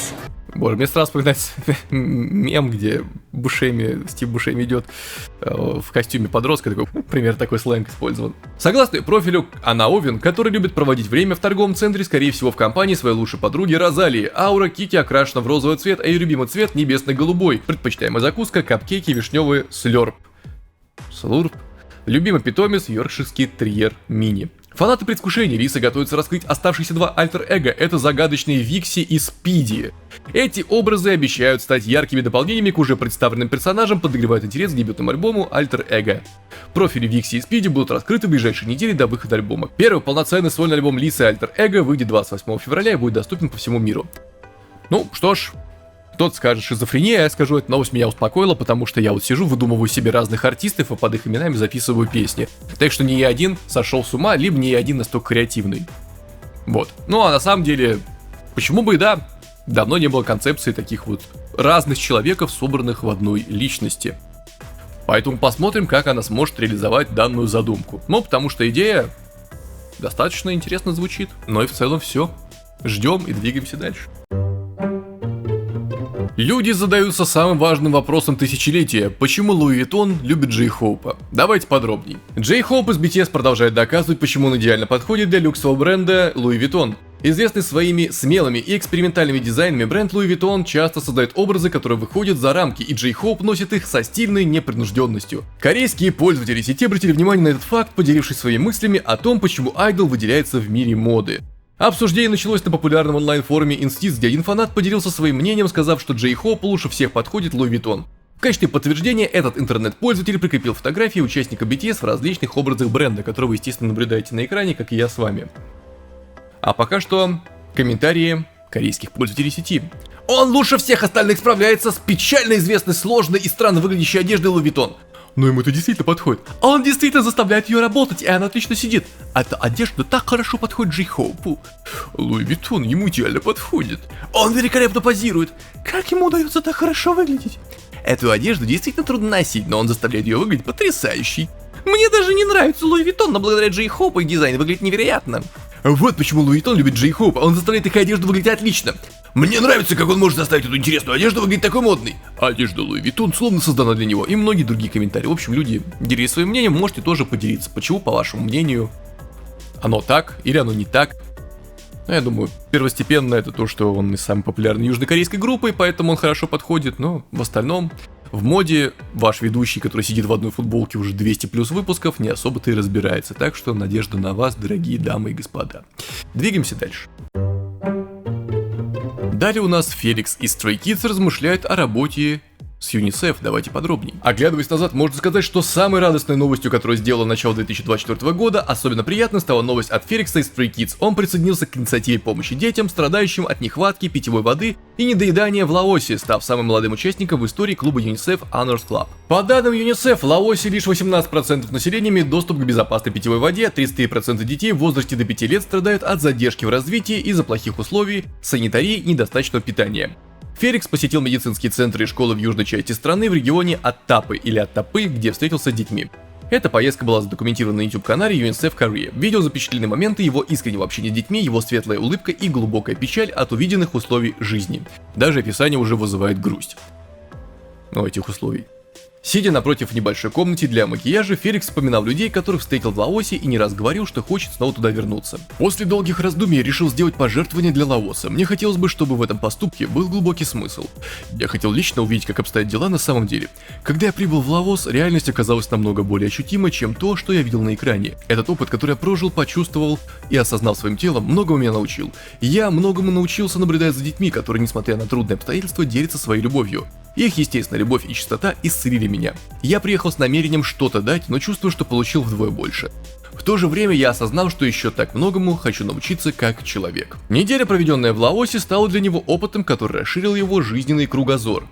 Боже, мне сразу вспоминается мем, где Стив Бушеми идет в костюме подростка, пример такой сленг использован. Согласно профилю Анна Овен, который любит проводить время в торговом центре, скорее всего в компании своей лучшей подруги Розалии. Аура Кики окрашена в розовый цвет, а ее любимый цвет небесно-голубой. Предпочитаемая закуска — капкейки, вишневые, слёрп. Любимый питомец — йоркширский терьер Мини. Фанаты предвкушения Лисы готовятся раскрыть оставшиеся два альтер-эго — это загадочные Викси и Спиди. Эти образы обещают стать яркими дополнениями к уже представленным персонажам, подогревают интерес к дебютному альбому альтер-эго. Профили Викси и Спиди будут раскрыты в ближайшие недели до выхода альбома. Первый полноценный сольный альбом Лисы альтер-эго выйдет 28 февраля и будет доступен по всему миру. Ну что ж, кто-то скажет шизофрения, я скажу, эта новость меня успокоила, потому что я вот сижу, выдумываю себе разных артистов и под их именами записываю песни. Так что не я один сошел с ума, либо не я один настолько креативный. Вот. Ну а на самом деле, почему бы и да, давно не было концепции таких вот разных человеков, собранных в одной личности. Поэтому посмотрим, как она сможет реализовать данную задумку. Ну, потому что идея достаточно интересно звучит. Но и в целом все. Ждем и двигаемся дальше. Люди задаются самым важным вопросом тысячелетия: почему Луи Виттон любит Джей Хоупа? Давайте подробней. Джей Хоуп из BTS продолжает доказывать, почему он идеально подходит для люксового бренда Луи Виттон. Известный своими смелыми и экспериментальными дизайнами, бренд Луи Виттон часто создает образы, которые выходят за рамки, и Джей Хоуп носит их со стильной непринужденностью. Корейские пользователи сети обратили внимание на этот факт, поделившись своими мыслями о том, почему айдол выделяется в мире моды. Обсуждение началось на популярном онлайн-форуме Instits, где один фанат поделился своим мнением, сказав, что Джей Хоуп лучше всех подходит Луи Виттон. В качестве подтверждения этот интернет-пользователь прикрепил фотографии участника BTS в различных образах бренда, которые вы, естественно, наблюдаете на экране, как и я с вами. А пока что комментарии корейских пользователей сети. Он лучше всех остальных справляется с печально известной, сложной и странно выглядящей одеждой Луи Виттон. Но ему это действительно подходит. А он действительно заставляет ее работать, и она отлично сидит. Эта одежда так хорошо подходит Джей Хоупу. Луи Виттон ему идеально подходит. Он великолепно позирует. Как ему удается так хорошо выглядеть? Эту одежду действительно трудно носить, но он заставляет ее выглядеть потрясающей. Мне даже не нравится Луи Виттон, но благодаря Джей Хоупу их дизайн выглядит невероятно. Вот почему Луи Виттон любит Джей Хоупа, он заставляет их одежду выглядеть отлично. Мне нравится, как он может заставить эту интересную одежду выглядеть такой модной. Одежда Луи Виттон словно создана для него, и многие другие комментарии. В общем, люди делились своим мнением, можете тоже поделиться. Почему, по вашему мнению, оно так или оно не так? Ну, я думаю, первостепенно это то, что он из самой популярной южнокорейской группы, поэтому он хорошо подходит, но в остальном... В моде ваш ведущий, который сидит в одной футболке уже 200 плюс выпусков, не особо-то и разбирается, так что надежда на вас, дорогие дамы и господа. Двигаемся дальше. Далее у нас Феликс из Stray Kids размышляет о работе с ЮНИСЕФ, давайте подробней. Оглядываясь назад, можно сказать, что самой радостной новостью, которую сделала начало 2024 года, особенно приятной стала новость от Феликса из Stray Kids. Он присоединился к инициативе помощи детям, страдающим от нехватки питьевой воды и недоедания в Лаосе, став самым молодым участником в истории клуба ЮНИСЕФ Honors Club. По данным ЮНИСЕФ, в Лаосе лишь 18% населения имеет доступ к безопасной питьевой воде, 33% детей в возрасте до 5 лет страдают от задержки в развитии из-за плохих условий, санитарии и недостаточного питания. Феликс посетил медицинские центры и школы в южной части страны в регионе Аттапы или Аттапы, где встретился с детьми. Эта поездка была задокументирована на YouTube-канале UNICEF Korea. В видео запечатлены моменты его искреннего общения с детьми, его светлая улыбка и глубокая печаль от увиденных условий жизни. Даже описание уже вызывает грусть. Этих условий. Сидя напротив в небольшой комнате для макияжа, Феликс вспоминал людей, которых встретил в Лаосе, и не раз говорил, что хочет снова туда вернуться. После долгих раздумий я решил сделать пожертвование для Лаоса. Мне хотелось бы, чтобы в этом поступке был глубокий смысл. Я хотел лично увидеть, как обстоят дела на самом деле. Когда я прибыл в Лаос, реальность оказалась намного более ощутимой, чем то, что я видел на экране. Этот опыт, который я прожил, почувствовал и осознал своим телом, многому меня научил. Я многому научился, наблюдая за детьми, которые, несмотря на трудные обстоятельства, делятся своей любовью. Их естественная любовь и чистота исцелили меня. Я приехал с намерением что-то дать, но чувствую, что получил вдвое больше. В то же время я осознал, что еще так многому хочу научиться как человек. Неделя, проведенная в Лаосе, стала для него опытом, который расширил его жизненный кругозор.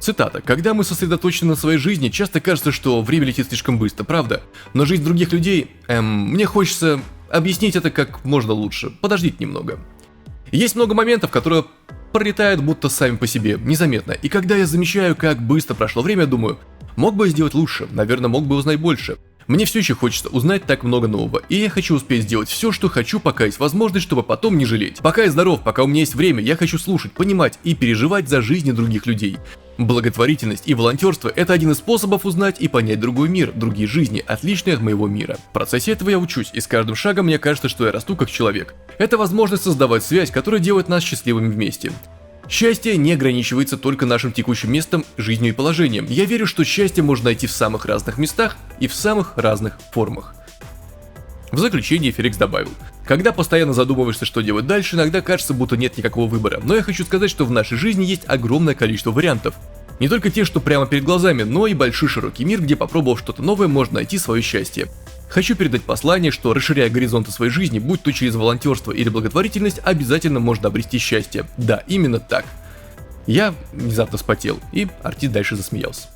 Цитата. «Когда мы сосредоточены на своей жизни, часто кажется, что время летит слишком быстро, правда? Но жизнь других людей... мне хочется объяснить это как можно лучше. Подождите немного. Есть много моментов, которые пролетают будто сами по себе, незаметно. И когда я замечаю, как быстро прошло время, думаю, мог бы сделать лучше, наверное, мог бы узнать больше. Мне все еще хочется узнать так много нового, и я хочу успеть сделать все, что хочу, пока есть возможность, чтобы потом не жалеть. Пока я здоров, пока у меня есть время, я хочу слушать, понимать и переживать за жизни других людей. Благотворительность и волонтерство – это один из способов узнать и понять другой мир, другие жизни, отличные от моего мира. В процессе этого я учусь, и с каждым шагом мне кажется, что я расту как человек. Это возможность создавать связь, которая делает нас счастливыми вместе. Счастье не ограничивается только нашим текущим местом, жизнью и положением. Я верю, что счастье можно найти в самых разных местах и в самых разных формах. В заключение Феликс добавил: когда постоянно задумываешься, что делать дальше, иногда кажется, будто нет никакого выбора. Но я хочу сказать, что в нашей жизни есть огромное количество вариантов. Не только те, что прямо перед глазами, но и большой широкий мир, где, попробовав что-то новое, можно найти свое счастье. Хочу передать послание, что, расширяя горизонты своей жизни, будь то через волонтерство или благотворительность, обязательно можно обрести счастье. Да, именно так. Я внезапно вспотел, и артист дальше засмеялся.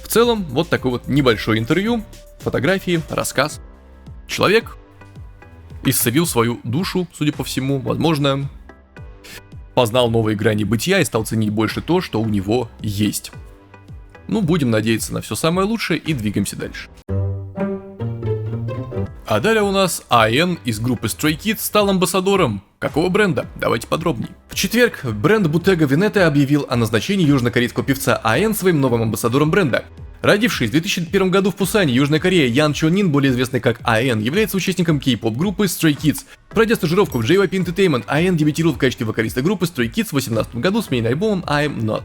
В целом, вот такое вот небольшое интервью, фотографии, рассказ. Человек исцелил свою душу, судя по всему, возможно, познал новые грани бытия и стал ценить больше то, что у него есть. Ну, будем надеяться на все самое лучшее и двигаемся дальше. А далее у нас АН из группы Stray Kids стал амбассадором. Какого бренда? Давайте подробнее. В четверг бренд Bottega Veneta объявил о назначении южнокорейского певца АН своим новым амбассадором бренда. Родившись в 2001 году в Пусане, Южная Корея, Ян Чон Нин, более известный как АН, является участником кей-поп группы Stray Kids. Пройдя стажировку в JYP Entertainment, АН дебютировал в качестве вокалиста группы Stray Kids в 2018 году с мини-альбомом I'm Not.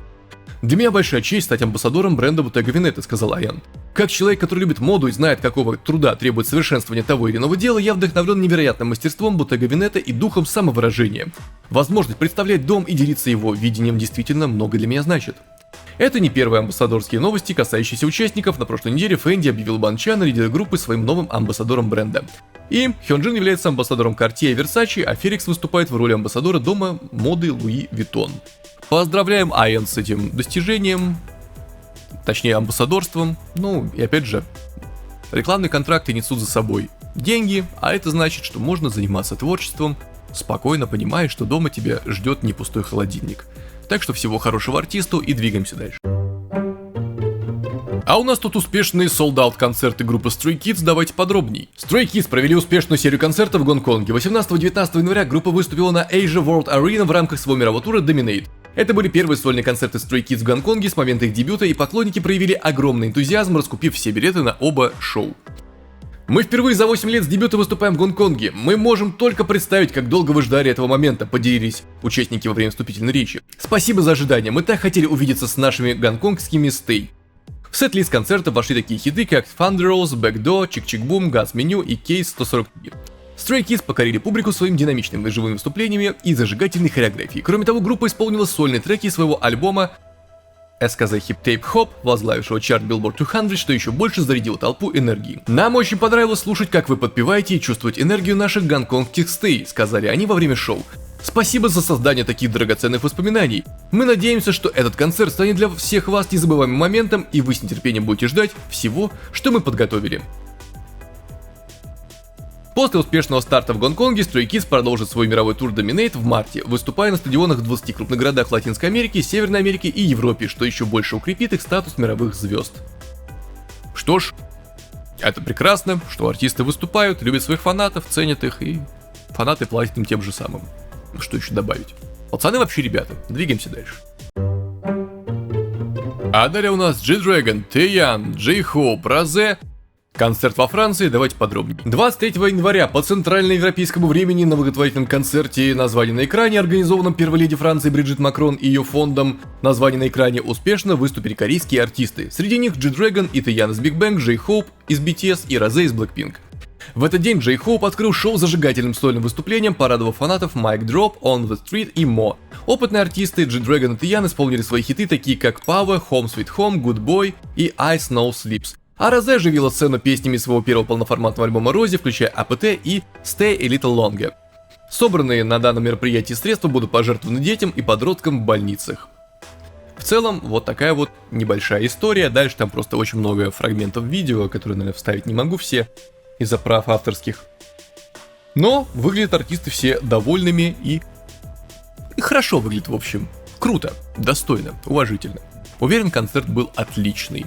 «Для меня большая честь стать амбассадором бренда Bottega Veneta», — сказал Аян. «Как человек, который любит моду и знает, какого труда требует совершенствования того или иного дела, я вдохновлен невероятным мастерством Bottega Veneta и духом самовыражения. Возможность представлять дом и делиться его видением действительно много для меня значит». Это не первые амбассадорские новости, касающиеся участников. На прошлой неделе Фэнди объявил Бан Чана, лидера группы, своим новым амбассадором бренда. И Хёнджин является амбассадором Cartier и Versace, а Феликс выступает в роли амбассадора дома моды Луи Виттон. Поздравляем АН с этим достижением, точнее амбассадорством. Ну и опять же, рекламные контракты несут за собой деньги, а это значит, что можно заниматься творчеством, спокойно понимая, что дома тебя ждет не пустой холодильник. Так что всего хорошего артисту и двигаемся дальше. А у нас тут успешные солд-аут концерты группы Stray Kids, давайте подробней. Stray Kids провели успешную серию концертов в Гонконге. 18-19 января группа выступила на Asia World Arena в рамках своего мирового тура Dominate. Это были первые сольные концерты Stray Kids в Гонконге с момента их дебюта, и поклонники проявили огромный энтузиазм, раскупив все билеты на оба шоу. Мы впервые за 8 лет с дебюта выступаем в Гонконге. Мы можем только представить, как долго вы ждали этого момента, поделились участники во время вступительной речи. Спасибо за ожидание, мы так хотели увидеться с нашими гонконгскими стей. В сет-лист концерта вошли такие хиты, как Thunderous, Backdoor, Chick Chick Boom, God's Menu и Case 143. Stray Kids покорили публику своим динамичным и живыми выступлениями и зажигательной хореографией. Кроме того, группа исполнила сольные треки своего альбома SKZ Hip Tape Hop, возглавившего чарт Billboard 200, что еще больше зарядило толпу энергией. «Нам очень понравилось слушать, как вы подпеваете и чувствовать энергию наших гонконгских стей», — сказали они во время шоу. «Спасибо за создание таких драгоценных воспоминаний. Мы надеемся, что этот концерт станет для всех вас незабываемым моментом, и вы с нетерпением будете ждать всего, что мы подготовили». После успешного старта в Гонконге Stray Kids продолжит свой мировой тур Dominate в марте, выступая на стадионах в 20 крупных городах Латинской Америки, Северной Америки и Европе, что еще больше укрепит их статус мировых звезд. Что ж, это прекрасно, что артисты выступают, любят своих фанатов, ценят их, и фанаты платят им тем же самым. Что еще добавить? Пацаны вообще ребята, двигаемся дальше. А далее у нас G-Dragon, Taeyeon, J-Hope, Rosé. Концерт во Франции, давайте подробнее. 23 января по центральноевропейскому времени на благотворительном концерте «Название на экране», организованном первой леди Франции Бриджит Макрон и ее фондом «Название на экране», успешно выступили корейские артисты. Среди них G-Dragon и Taeyeon из Big Bang, J-Hope из BTS и Rosé из Blackpink. В этот день Джей Хоуп открыл шоу с зажигательным сольным выступлением, порадовав фанатов Mic Drop, On the Street и Mo. Опытные артисты G-Dragon и Тиян исполнили свои хиты, такие как Power, Home Sweet Home, Good Boy и Ice No Sleeps. А Розе оживила сцену песнями своего первого полноформатного альбома Рози, включая APT и Stay a Little Longer. Собранные на данном мероприятии средства будут пожертвованы детям и подросткам в больницах. В целом, вот такая вот небольшая история. Дальше там просто очень много фрагментов видео, которые, наверное, вставить не могу все из-за прав авторских. Но выглядят артисты все довольными и хорошо выглядит, в общем. Круто, достойно, уважительно. Уверен, концерт был отличный.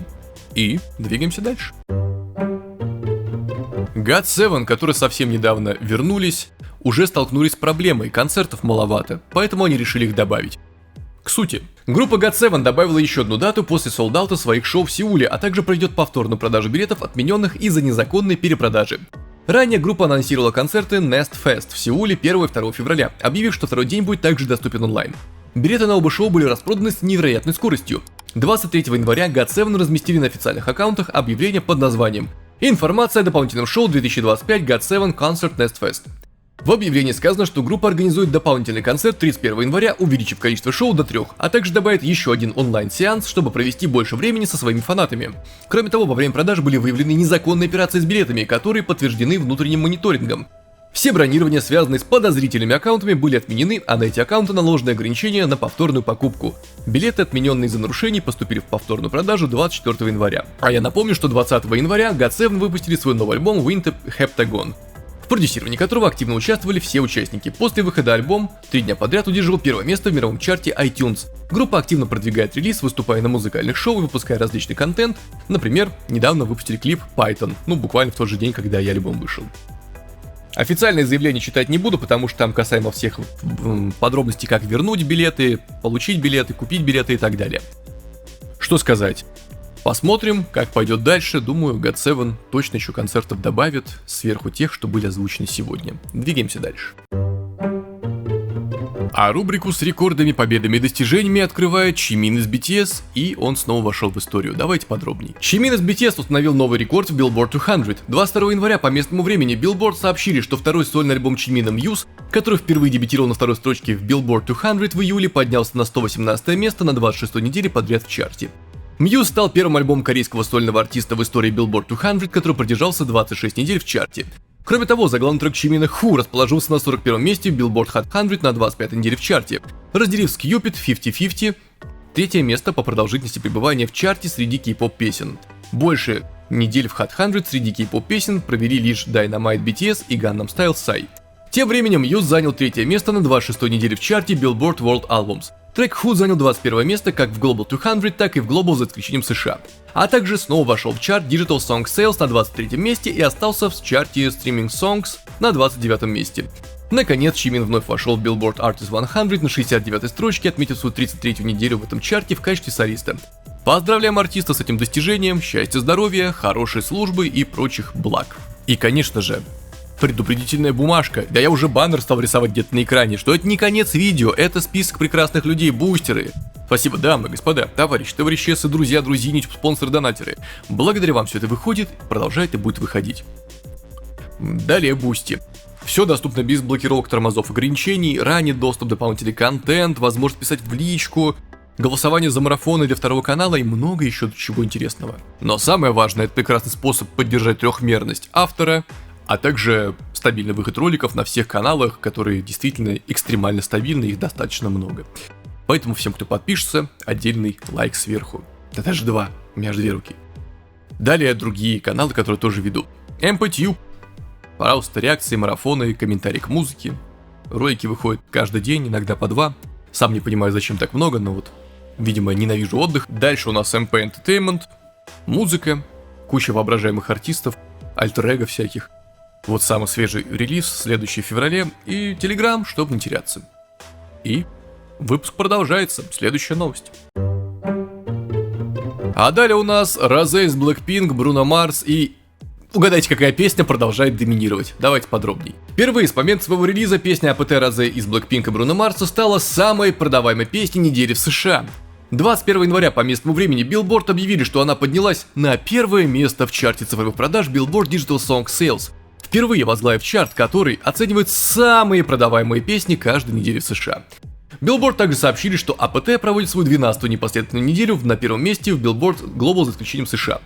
И двигаемся дальше. GOT7, которые совсем недавно вернулись, уже столкнулись с проблемой, концертов маловато, поэтому они решили их добавить. К сути, группа GOT7 добавила еще одну дату после солдаута своих шоу в Сеуле, а также проведет повторную продажу билетов, отмененных из-за незаконной перепродажи. Ранее группа анонсировала концерты Nest Fest в Сеуле 1 и 2 февраля, объявив, что второй день будет также доступен онлайн. Билеты на оба шоу были распроданы с невероятной скоростью. 23 января GOT7 разместили на официальных аккаунтах объявление под названием «Информация о дополнительном шоу 2025 GOT7 Concert Nest Fest». В объявлении сказано, что группа организует дополнительный концерт 31 января, увеличив количество шоу до 3, а также добавит еще один онлайн-сеанс, чтобы провести больше времени со своими фанатами. Кроме того, во время продаж были выявлены незаконные операции с билетами, которые подтверждены внутренним мониторингом. Все бронирования, связанные с подозрительными аккаунтами, были отменены, а на эти аккаунты наложены ограничения на повторную покупку. Билеты, отмененные из-за нарушений, поступили в повторную продажу 24 января. А я напомню, что 20 января GOT7 выпустили свой новый альбом Winter Heptagon, в продюсировании которого активно участвовали все участники. После выхода альбом 3 дня подряд удерживал первое место в мировом чарте iTunes. Группа активно продвигает релиз, выступая на музыкальных шоу и выпуская различный контент. Например, недавно выпустили клип Python, буквально в тот же день, когда и альбом вышел. Официальные заявления читать не буду, потому что там касаемо всех подробностей, как вернуть билеты, получить билеты, купить билеты и так далее. Что сказать? Посмотрим, как пойдет дальше. Думаю, GOT7 точно еще концертов добавит сверху тех, что были озвучены сегодня. Двигаемся дальше. А рубрику с рекордами, победами и достижениями открывает Чимин из BTS, и он снова вошел в историю. Давайте подробнее. Чимин из BTS установил новый рекорд в Billboard 200. 22 января по местному времени Billboard сообщили, что второй сольный альбом Чимина Muse, который впервые дебютировал на второй строчке в Billboard 200 в июле, поднялся на 118 место на 26 неделе подряд в чарте. Muse стал первым альбомом корейского сольного артиста в истории Billboard 200, который продержался 26 недель в чарте. Кроме того, заглавный трек Чимина Who расположился на 41 месте в Billboard Hot 100 на 25 неделе в чарте, разделив с Cupid 50-50 третье место по продолжительности пребывания в чарте среди кей-поп песен. Больше недель в Hot 100 среди кей-поп песен провели лишь Dynamite BTS и Gangnam Style Psy. Тем временем Muse занял третье место на 26 неделе в чарте Billboard World Albums. Трек Who занял 21 место как в Global 200, так и в Global за исключением США. А также снова вошел в чарт Digital Song Sales на 23 месте и остался в чарте Streaming Songs на 29 месте. Наконец, Чимин вновь вошел в Billboard Artist 100 на 69 строчке, отметив свою 33-ю неделю в этом чарте в качестве солиста. Поздравляем артиста с этим достижением, счастья, здоровья, хорошей службы и прочих благ. И, конечно же, предупредительная бумажка. Да я уже баннер стал рисовать где-то на экране, что это не конец видео, это список прекрасных людей, бустеры. Спасибо, дамы, господа, товарищи, товарищессы, друзья, друзьяни, спонсоры, донатеры. Благодаря вам все это выходит, продолжает и будет выходить. Далее бусти. Все доступно без блокировок, тормозов, ограничений, ранний доступ, дополнительный контент, возможность писать в личку, голосование за марафоны для второго канала и много еще чего интересного. Но самое важное, это прекрасный способ поддержать трехмерность автора, а также стабильный выход роликов на всех каналах, которые действительно экстремально стабильны, их достаточно много. Поэтому всем, кто подпишется, отдельный лайк сверху. Да даже 2, у меня аж 2 руки. Далее другие каналы, которые тоже веду. MPTube. Пожалуйста, реакции, марафоны, комментарии к музыке. Ролики выходят каждый день, иногда по 2. Сам не понимаю, зачем так много, но вот, видимо, ненавижу отдых. Дальше у нас MP Entertainment, музыка, куча воображаемых артистов, альтер-эго всяких. Вот самый свежий релиз, следующий в феврале, и Telegram, чтобы не теряться. И выпуск продолжается, следующая новость. А далее у нас Розе из Blackpink, Бруно Марс и... Угадайте, какая песня продолжает доминировать. Давайте подробней. Впервые с момента своего релиза песня АПТ Розе из Blackpink и Бруно Марса стала самой продаваемой песней недели в США. 21 января по местному времени Billboard объявили, что она поднялась на первое место в чарте цифровых продаж Billboard Digital Song Sales. впервые возглавив чарт, который оценивает самые продаваемые песни каждой недели в США. Billboard также сообщили, что АПТ проводит свою 12-ю непоследовательную неделю на первом месте в Billboard Global за исключением США,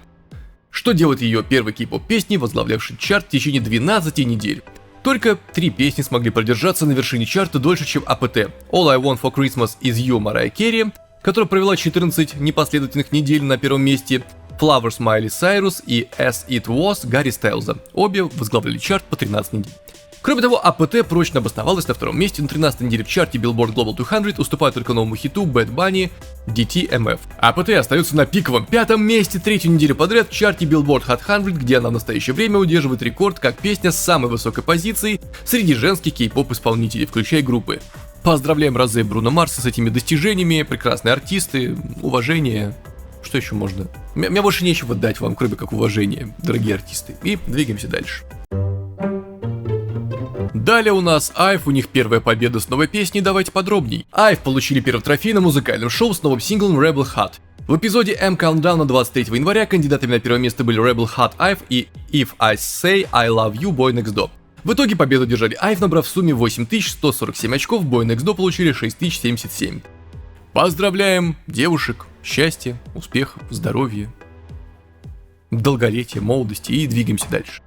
что делает ее первой кей-поп песней, возглавлявшей чарт в течение 12 недель. Только 3 песни смогли продержаться на вершине чарта дольше, чем АПТ. All I Want for Christmas Is You Mariah Carey, которая провела 14 непоследовательных недель на первом месте, Flowers Miley Cyrus и As It Was Гарри Стайлза. Обе возглавляли чарт по 13 недель. Кроме того, АПТ прочно обосновалась на втором месте на 13-й неделе в чарте Billboard Global 200, уступая только новому хиту Bad Bunny DTMF. АПТ остается на пиковом 5-м месте 3-ю неделю подряд в чарте Billboard Hot 100, где она в настоящее время удерживает рекорд как песня с самой высокой позицией среди женских кей-поп исполнителей, включая группы. Поздравляем Розе и Бруно Марса с этими достижениями, прекрасные артисты, уважение. Что еще можно? Мне больше нечего дать вам, кроме как уважения, дорогие артисты. И двигаемся дальше. Далее у нас IVE, у них первая победа с новой песней, давайте подробней. IVE получили первый трофей на музыкальном шоу с новым синглом Rebel Heart. В эпизоде M Countdown на 23 января кандидатами на первое место были Rebel Heart IVE и If I Say I Love You Boy Next Door. В итоге победу держали IVE, набрав в сумме 8147 очков, Boy Next Door получили 6077. Поздравляем девушек, счастья, успехов, здоровья, долголетия, молодости и двигаемся дальше.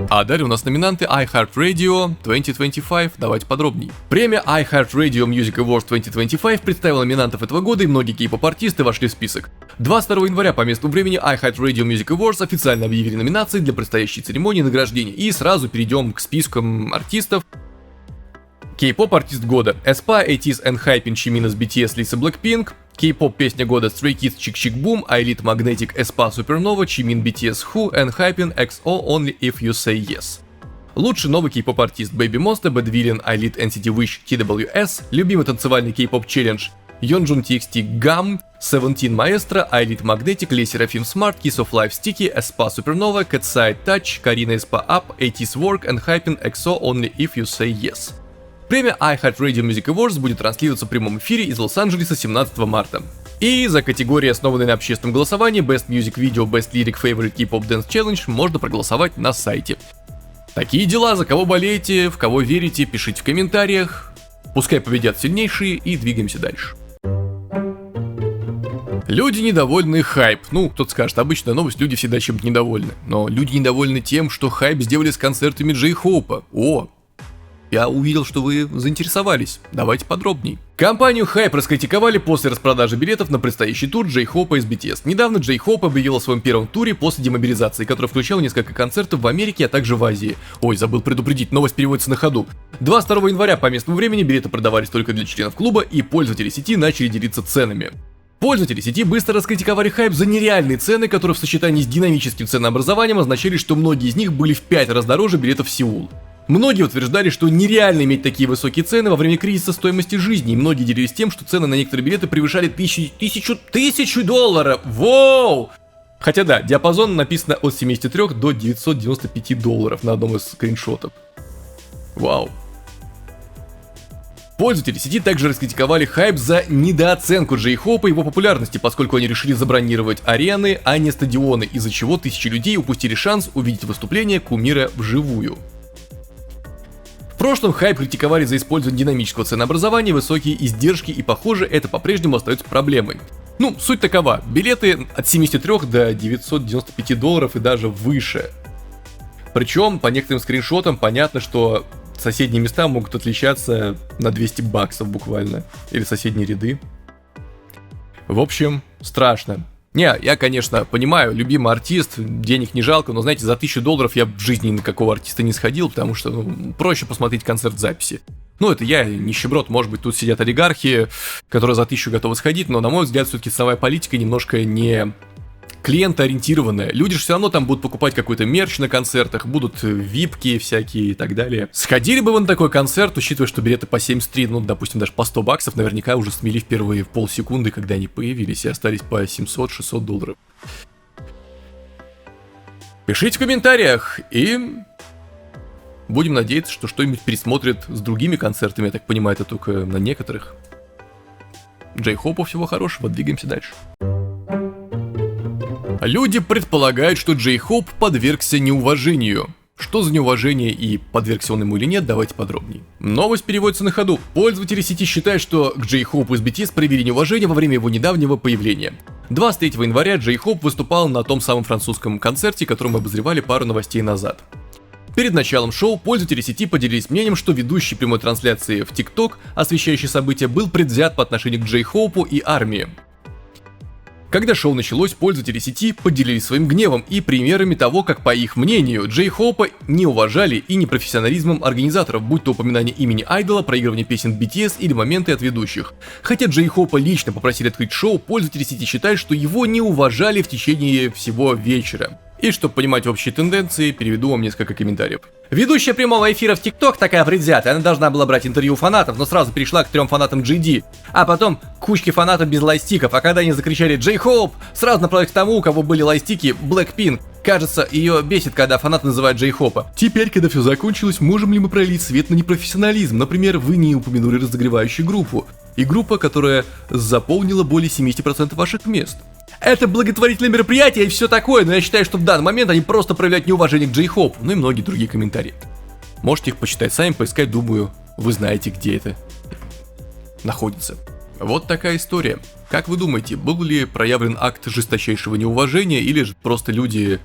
А далее у нас номинанты iHeartRadio 2025, давайте подробней. Премия iHeartRadio Music Awards 2025 представила номинантов этого года, и многие кей-поп-артисты вошли в список. 22 января по местному времени iHeartRadio Music Awards официально объявили номинации для предстоящей церемонии награждения. И сразу перейдем к спискам артистов. Кей-поп артист года aespa, ATEEZ ENHYPEN, Jimin из BTS, Lisa Blackpink. Кей-поп песня года Stray Kids, Chick Chick Boom, iLead Magnetic, aespa, Supernova, Jimin, BTS, Who, ENHYPEN, XO, Only If You Say Yes. Лучший новый кей-поп артист Baby Monster, Bad Villain, iLead, NCT Wish, TWS. Любимый танцевальный кей-поп челлендж Yeonjun TXT, Gum, Seventeen Maestro, iLead Magnetic, Le Sserafim Smart, Kiss of Life Sticky, aespa, Supernova, Catside Touch, Karina aespa Up, ATEEZ Work, ENHYPEN, XO, Only If You Say Yes. Премия iHeartRadio Music Awards будет транслироваться в прямом эфире из Лос-Анджелеса 17 марта. И за категории, основанные на общественном голосовании Best Music Video, Best Lyric Favorite K-Pop Dance Challenge, можно проголосовать на сайте. Такие дела, за кого болеете, в кого верите, пишите в комментариях. Пускай победят сильнейшие, и двигаемся дальше. Люди недовольны хайп. Ну, кто-то скажет, обычная новость, люди всегда чем-то недовольны. Но люди недовольны тем, что хайп сделали с концертами J-Hope. О! Я увидел, что вы заинтересовались. Давайте подробней. Компанию Hype раскритиковали после распродажи билетов на предстоящий тур J-Hope из BTS. Недавно J-Hope объявил о своем первом туре после демобилизации, который включал несколько концертов в Америке, а также в Азии. Ой, забыл предупредить, новость переводится на ходу. 22 января по местному времени билеты продавались только для членов клуба, и пользователи сети начали делиться ценами. Пользователи сети быстро раскритиковали Hype за нереальные цены, которые в сочетании с динамическим ценообразованием означали, что многие из них были в 5 раз дороже билетов в Сеул. Многие утверждали, что нереально иметь такие высокие цены во время кризиса стоимости жизни, и многие делились тем, что цены на некоторые билеты превышали тысячу долларов. Воу! Хотя да, диапазон написано от 73 до 995 долларов на одном из скриншотов. Вау. Пользователи сети также раскритиковали Hype за недооценку J-Hope и его популярности, поскольку они решили забронировать арены, а не стадионы, из-за чего тысячи людей упустили шанс увидеть выступление кумира вживую. В прошлом Hype критиковали за использование динамического ценообразования, высокие издержки, и похоже, это по-прежнему остается проблемой. Ну, суть такова, билеты от 73 до 995 долларов и даже выше. Причем, по некоторым скриншотам понятно, что соседние места могут отличаться на 200 баксов буквально, или соседние ряды. В общем, страшно. Не, я, конечно, понимаю, любимый артист, денег не жалко, но, знаете, за 1000 долларов я в жизни ни на какого артиста не сходил, потому что, проще посмотреть концерт в записи. Ну, это я, нищеброд, может быть, тут сидят олигархи, которые за 1000 готовы сходить, но, на мой взгляд, все-таки ценовая политика немножко не клиентоориентированная. Люди же все равно там будут покупать какой-то мерч на концертах, будут випки всякие и так далее. Сходили бы вы на такой концерт, учитывая, что билеты по 73, ну, допустим, даже по 100 баксов, наверняка уже смели впервые в полсекунды, когда они появились, и остались по 700-600 долларов. Пишите в комментариях, и будем надеяться, что что-нибудь пересмотрят с другими концертами, я так понимаю, это только на некоторых. J-Hope всего хорошего, двигаемся дальше. Люди предполагают, что Джей-Хоуп подвергся неуважению. Что за неуважение и подвергся он ему или нет, давайте подробнее. Новость переводится на ходу. Пользователи сети считают, что к Джей-Хоупу из BTS проявили неуважение во время его недавнего появления. 23 января Джей-Хоуп выступал на том самом французском концерте, который мы обозревали пару новостей назад. Перед началом шоу пользователи сети поделились мнением, что ведущий прямой трансляции в TikTok, освещающий события, был предвзят по отношению к Джей-Хоупу и армии. Когда шоу началось, пользователи сети поделились своим гневом и примерами того, как, по их мнению, Джей-Хоупа не уважали и непрофессионализмом организаторов, будь то упоминание имени айдола, проигрывание песен BTS или моменты от ведущих. Хотя Джей-Хоупа лично попросили открыть шоу, пользователи сети считают, что его не уважали в течение всего вечера. И чтобы понимать общие тенденции, переведу вам несколько комментариев. Ведущая прямого эфира в ТикТок такая предвзятая, она должна была брать интервью у фанатов, но сразу перешла к 3 фанатам GD, а потом к кучке фанатов без лайстиков, а когда они закричали «Джей-Хоуп», сразу направилась к тому, у кого были лайстики, Blackpink. Кажется, ее бесит, когда фанаты называют Джей-Хопа. Теперь, когда все закончилось, можем ли мы пролить свет на непрофессионализм? Например, вы не упомянули разогревающую группу, и группа, которая заполнила более 70% ваших мест. Это благотворительное мероприятие и все такое, но я считаю, что в данный момент они просто проявляют неуважение к Джей-Хопу, ну и многие другие комментарии. Можете их почитать сами, поискать, думаю, вы знаете, где это находится. Вот такая история. Как вы думаете, был ли проявлен акт жесточайшего неуважения, или же просто люди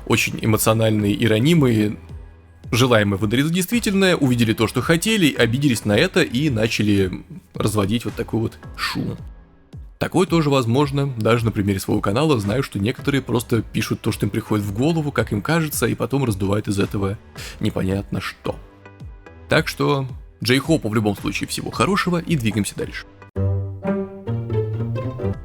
очень эмоциональные и ранимые, желаемое выдали за действительное, увидели то, что хотели, обиделись на это и начали разводить вот такой вот шум. Такое тоже возможно, даже на примере своего канала знаю, что некоторые просто пишут то, что им приходит в голову, как им кажется, и потом раздувают из этого непонятно что. Так что Джей-Хопу в любом случае всего хорошего и двигаемся дальше.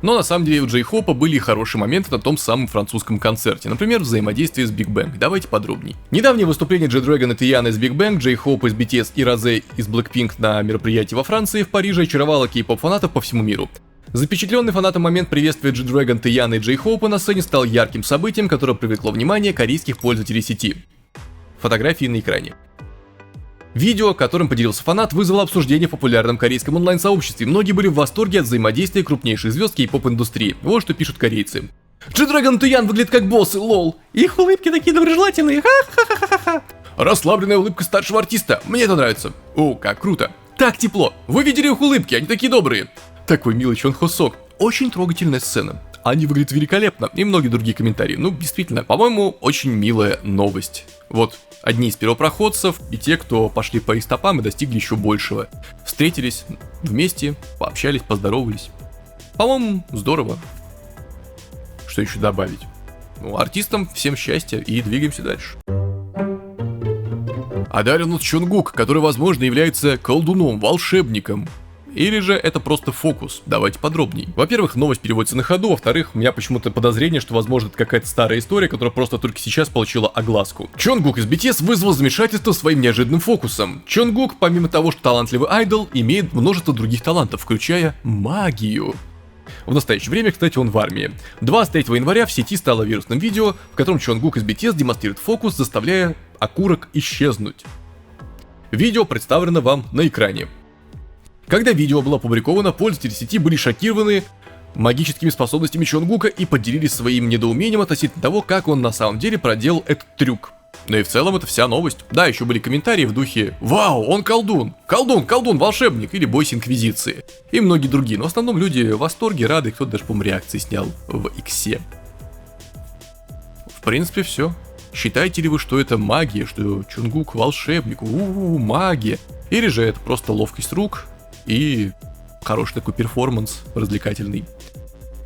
Но на самом деле у Джей-Хопа были и хорошие моменты на том самом французском концерте, например, взаимодействие с Big Bang. Давайте подробней. Недавнее выступление G-Dragon и Тияны из Big Bang, Джей-Хоуп из BTS и Розе из Blackpink на мероприятии во Франции в Париже очаровало кей-поп фанатов по всему миру. Запечатленный фанатом момент приветствия G-Dragon, Тияны и Джей-Хоупа на сцене стал ярким событием, которое привлекло внимание корейских пользователей сети. Фотографии на экране. Видео, которым поделился фанат, вызвало обсуждение в популярном корейском онлайн-сообществе. Многие были в восторге от взаимодействия крупнейших звезд кей-поп-индустрии. Вот что пишут корейцы. G-Dragon и Тиян выглядят как боссы, лол. Их улыбки такие доброжелательные, ха-ха-ха-ха-ха. Расслабленная улыбка старшего артиста, мне это нравится. О, как круто. Так тепло. Вы видели их улыбки, они такие добрые. Такой милый Чон Хо Сок. Очень трогательная сцена. Они выглядят великолепно. И многие другие комментарии. Ну, действительно, по-моему, очень милая новость. Вот, одни из первопроходцев и те, кто пошли по их стопам и достигли еще большего. Встретились вместе, пообщались, поздоровались. По-моему, здорово. Что еще добавить? Ну, артистам всем счастья и двигаемся дальше. А далее у нас Чонгук, который, возможно, является колдуном, волшебником. Или же это просто фокус? Давайте подробней. Во-первых, новость переводится на ходу, во-вторых, у меня почему-то подозрение, что, возможно, это какая-то старая история, которая просто только сейчас получила огласку. Чонгук из BTS вызвал замешательство своим неожиданным фокусом. Чонгук, помимо того, что талантливый айдол, имеет множество других талантов, включая магию. В настоящее время, кстати, он в армии. 23 января в сети стало вирусным видео, в котором Чонгук из BTS демонстрирует фокус, заставляя окурок исчезнуть. Видео представлено вам на экране. Когда видео было опубликовано, пользователи сети были шокированы магическими способностями Чонгука и поделились своим недоумением относительно того, как он на самом деле проделал этот трюк. Ну и в целом это вся новость. Да, еще были комментарии в духе «Вау, он колдун! Колдун, колдун, волшебник!» или «Бойся Инквизиции!» и многие другие, но в основном люди в восторге, рады, кто-то даже, по-моему, реакции снял в Иксе. В принципе, все. Считаете ли вы, что это магия, что Чонгук волшебник, магия? Или же это просто ловкость рук и хороший такой перформанс развлекательный?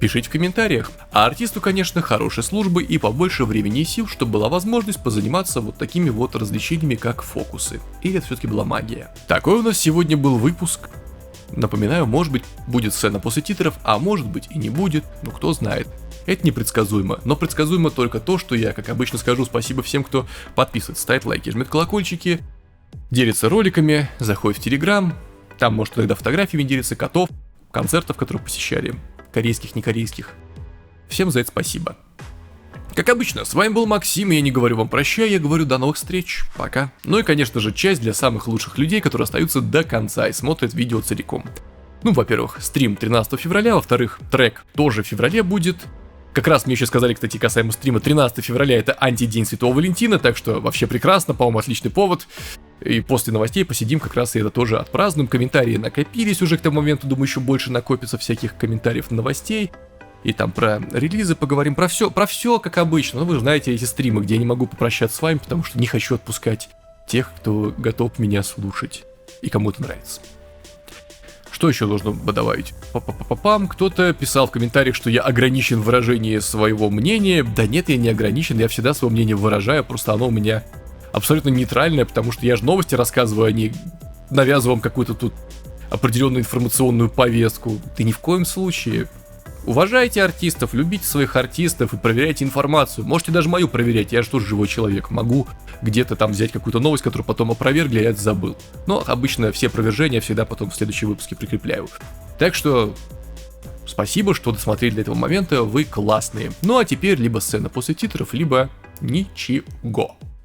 Пишите в комментариях. А артисту, конечно, хорошей службы и побольше времени и сил, чтобы была возможность позаниматься вот такими вот развлечениями, как фокусы. Или это все-таки была магия? Такой у нас сегодня был выпуск. Напоминаю, может быть, будет сцена после титров, а может быть и не будет, но кто знает. Это непредсказуемо, но предсказуемо только то, что я, как обычно, скажу спасибо всем, кто подписывается, ставит лайки, жмет колокольчики, делится роликами, заходит в Телеграм, там может иногда фотографиями делиться котов, концертов, которые посещали, корейских, не корейских. Всем за это спасибо. Как обычно, с вами был Максим, и я не говорю вам прощай, я говорю до новых встреч, пока. Ну и, конечно же, часть для самых лучших людей, которые остаются до конца и смотрят видео целиком. Ну, во-первых, стрим 13 февраля, во-вторых, трек тоже в феврале будет. Как раз мне еще сказали, кстати, касаемо стрима, 13 февраля это антидень Святого Валентина, так что вообще прекрасно, по-моему, отличный повод. И после новостей посидим как раз и это тоже отпразднуем. Комментарии накопились уже к тому моменту, думаю, еще больше накопится всяких комментариев новостей. И там про релизы поговорим, про все как обычно. Ну, вы же знаете эти стримы, где я не могу попрощаться с вами, потому что не хочу отпускать тех, кто готов меня слушать и кому это нравится. Что еще должно добавить? Па-па-па-пам. Кто-то писал в комментариях, что я ограничен в выражении своего мнения. Да нет, я не ограничен, я всегда свое мнение выражаю, просто оно у меня абсолютно нейтральное, потому что я же новости рассказываю, а не навязываю вам какую-то тут определенную информационную повестку. Ты ни в коем случае. Уважайте артистов, любите своих артистов и проверяйте информацию. Можете даже мою проверять, я же тоже живой человек. Могу где-то там взять какую-то новость, которую потом опровергли, а я это забыл. Но обычно все опровержения всегда потом в следующие выпуски прикрепляю. Так что спасибо, что досмотрели до этого момента, вы классные. Ну а теперь либо сцена после титров, либо ничего.